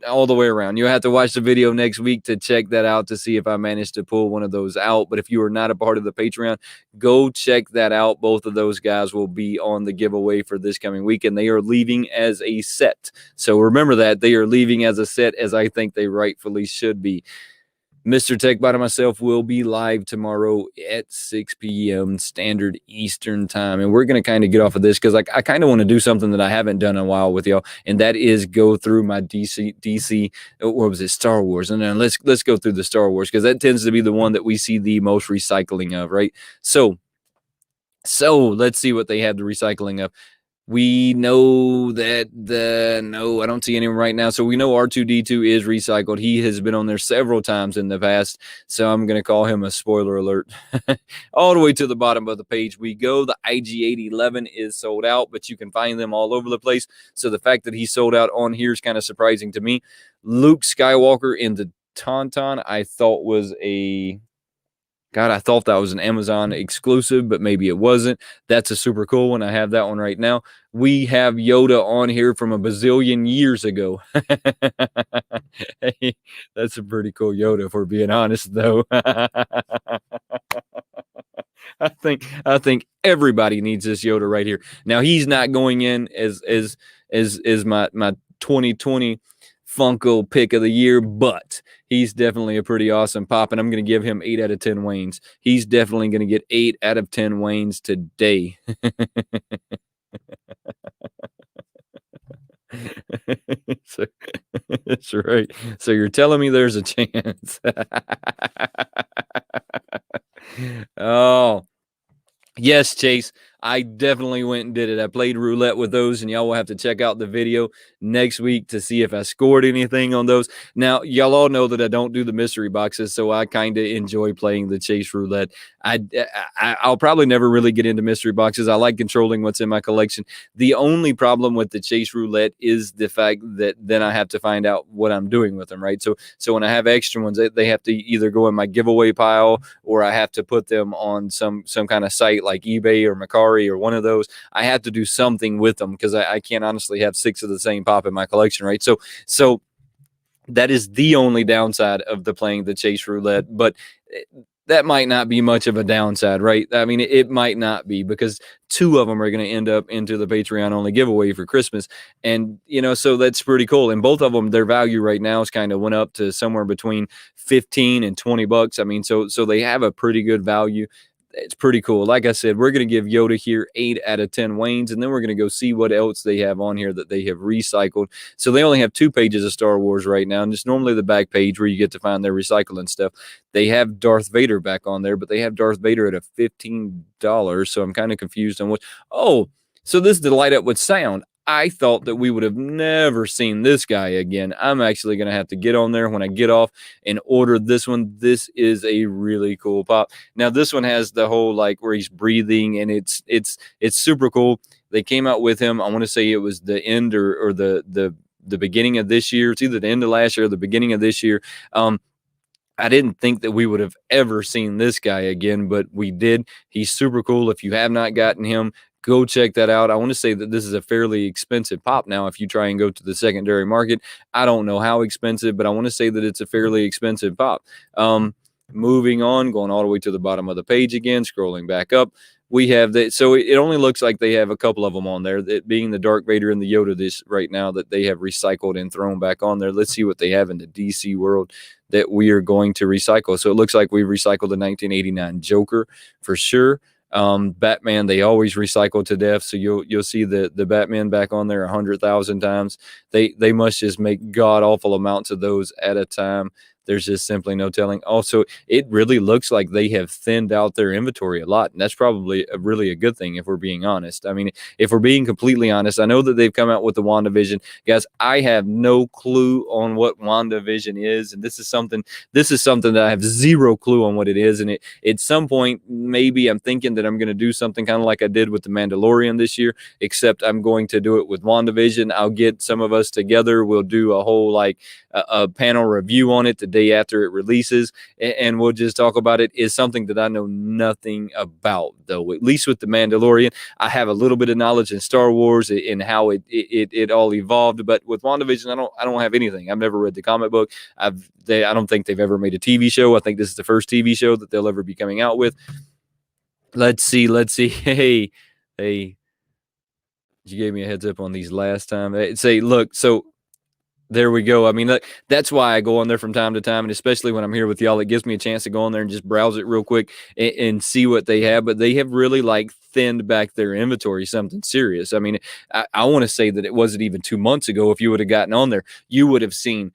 all the way around. You'll have to watch the video next week to check that out to see if I managed to pull one of those out. But if you are not a part of the Patreon, go check that out. Both of those guys will be on the giveaway for this coming week, and they are leaving as a set. So remember that they are leaving as a set, as I think they rightfully should be. Mr. TechBot and myself will be live tomorrow at 6 p.m. Standard Eastern Time. And we're going to kind of get off of this because I kind of want to do something that I haven't done in a while with y'all, and that is go through my DC, what was it, Star Wars. And then let's go through the Star Wars, because that tends to be the one that we see the most recycling of, right? So let's see what they have the recycling of. We know that no, I don't see anyone right now. So we know R2-D2 is recycled. He has been on there several times in the past. So I'm going to call him a spoiler alert. All the way to the bottom of the page we go. The IG-811 is sold out, but you can find them all over the place. So the fact that he sold out on here is kind of surprising to me. Luke Skywalker in the Tauntaun, I thought was a... God, I thought that was an Amazon exclusive, but maybe it wasn't. That's a super cool one. I have that one right now. We have Yoda on here from a bazillion years ago. Hey, that's a pretty cool Yoda, if we're being honest, though. I think everybody needs this Yoda right here. Now, he's not going in as my 2020 Funko pick of the year, but he's definitely a pretty awesome pop, and I'm going to give him 8 out of 10 Waynes. He's definitely going to get 8 out of 10 Waynes today. So, that's right. So you're telling me there's a chance. Oh, yes, Chase. I definitely went and did it. I played roulette with those, and y'all will have to check out the video next week to see if I scored anything on those. Now, y'all all know that I don't do the mystery boxes, so I kind of enjoy playing the chase roulette. I'll probably never really get into mystery boxes. I like controlling what's in my collection. The only problem with the chase roulette is the fact that then I have to find out what I'm doing with them, right? So when I have extra ones, they have to either go in my giveaway pile, or I have to put them on some kind of site like eBay or Mercari or one of those. I have to do something with them, because I can't honestly have 6 of the same pop in my collection, right? So That is the only downside of the playing the chase roulette, but that might not be much of a downside, right? I mean, it might not be, because two of them are going to end up into the Patreon only giveaway for Christmas. And, so that's pretty cool. And both of them, their value right now is kind of went up to somewhere between 15 and 20 bucks. I mean, so they have a pretty good value. It's pretty cool. Like I said, we're going to give Yoda here 8 out of 10 Waynes, and then we're going to go see what else they have on here that they have recycled. So they only have 2 pages of Star Wars right now, and it's normally the back page where you get to find their recycling stuff. They have Darth Vader back on there, but they have Darth Vader at a $15, so I'm kind of confused on what. Oh, so this is the light up with sound. I thought that we would have never seen this guy again. I'm actually going to have to get on there when I get off and order this one. This is a really cool pop. Now, this one has the whole, like, where he's breathing, and it's super cool. They came out with him, I want to say it was the end or the beginning of this year. It's either the end of last year or the beginning of this year. I didn't think that we would have ever seen this guy again, but we did. He's super cool. If you have not gotten him, go check that out. I want to say that this is a fairly expensive pop now if you try and go to the secondary market. I don't know how expensive, but I want to say that it's a fairly expensive pop. Moving on, going all the way to the bottom of the page again, scrolling back up. We have that. So it only looks like they have a couple of them on there, that being the Dark Vader and the Yoda this right now that they have recycled and thrown back on there. Let's see what they have in the DC world that we are going to recycle. So it looks like we've recycled the 1989 Joker for sure. Batman, they always recycle to death, so you'll see the Batman back on there 100,000 times. They must just make god awful amounts of those at a time. There's just simply no telling. Also, it really looks like they have thinned out their inventory a lot, and that's probably really a good thing if we're being honest. I mean, if we're being completely honest, I know that they've come out with the WandaVision. Guys, I have no clue on what WandaVision is, and this is something that I have zero clue on what it is, and at some point, maybe I'm thinking that I'm going to do something kind of like I did with The Mandalorian this year, except I'm going to do it with WandaVision. I'll get some of us together. We'll do a whole, like, a panel review on it the day after it releases, and we'll just talk about it. Is something that I know nothing about, though. At least with The Mandalorian, I have a little bit of knowledge in Star Wars and how it all evolved, but with WandaVision, I don't have anything. I've never read the comic book. I don't think they've ever made a TV show. I think this is the first TV show that they'll ever be coming out with. Let's see. Hey, you gave me a heads up on these last time. Say, look, so there we go. I mean, that's why I go on there from time to time, and especially when I'm here with y'all, it gives me a chance to go on there and just browse it real quick and see what they have. But they have really, like, thinned back their inventory something serious. I mean, I want to say that it wasn't even 2 months ago. If you would have gotten on there, you would have seen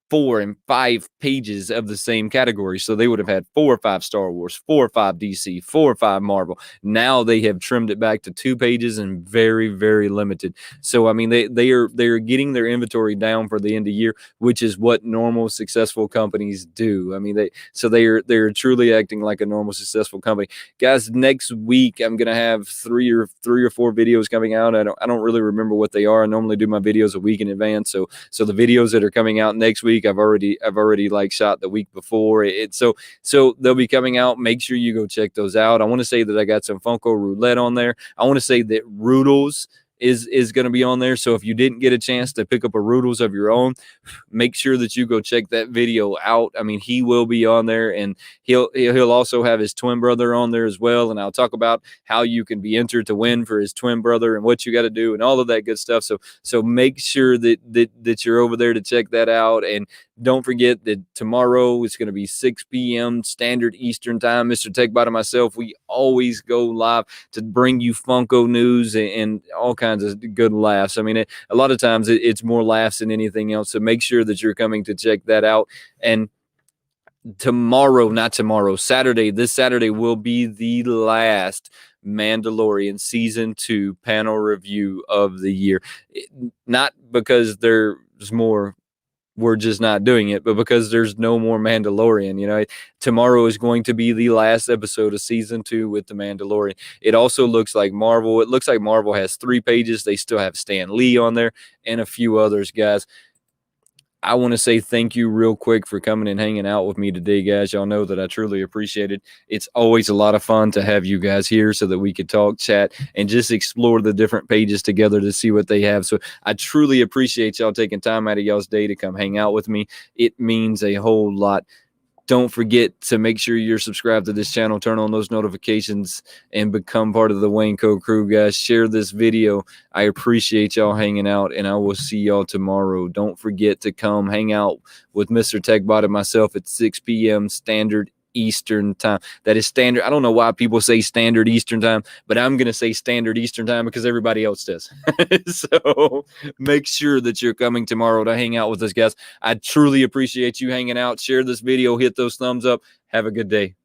4 and 5 pages of the same category. So they would have had 4 or 5 Star Wars, 4 or 5 DC, 4 or 5 Marvel. Now they have trimmed it back to 2 pages and very, very limited. So I mean, they are getting their inventory down for the end of year, which is what normal successful companies do. I mean, they're truly acting like a normal successful company. Guys, next week I'm gonna have 3 or 4 videos coming out. I don't really remember what they are. I normally do my videos a week in advance. So the videos that are coming out next week, I've already like shot the week before it. So they'll be coming out. Make sure you go check those out. I want to say that I got some Funko Roulette on there. I want to say that Roodles is going to be on there. So if you didn't get a chance to pick up a Roodles of your own, make sure that you go check that video out. I mean, he will be on there, and he'll also have his twin brother on there as well. And I'll talk about how you can be entered to win for his twin brother and what you got to do and all of that good stuff. So make sure that you're over there to check that out. And don't forget that tomorrow it's going to be 6 p.m. Standard Eastern Time. Mr. TechBot and myself, we always go live to bring you Funko news and all kinds of good laughs. I mean, a lot of times it's more laughs than anything else. So make sure that you're coming to check that out. And Saturday, this Saturday will be the last Mandalorian Season 2 panel review of the year. Not because there's more, we're just not doing it, but because there's no more Mandalorian. You know, tomorrow is going to be the last episode of Season 2 with the Mandalorian. It also looks like Marvel. It looks like Marvel has 3 pages. They still have Stan Lee on there and a few others, guys. I want to say thank you real quick for coming and hanging out with me today, guys. Y'all know that I truly appreciate it. It's always a lot of fun to have you guys here so that we could talk, chat, and just explore the different pages together to see what they have. So I truly appreciate y'all taking time out of y'all's day to come hang out with me. It means a whole lot. Don't forget to make sure you're subscribed to this channel, turn on those notifications, and become part of the Wayneko crew, guys. Share this video. I appreciate y'all hanging out, and I will see y'all tomorrow. Don't forget to come hang out with Mr. TechBot and myself at 6 p.m. Standard Eastern Time. That is standard. I don't know why people say Standard Eastern Time, but I'm going to say Standard Eastern Time because everybody else does. So make sure that you're coming tomorrow to hang out with us, guys. I truly appreciate you hanging out. Share this video. Hit those thumbs up. Have a good day.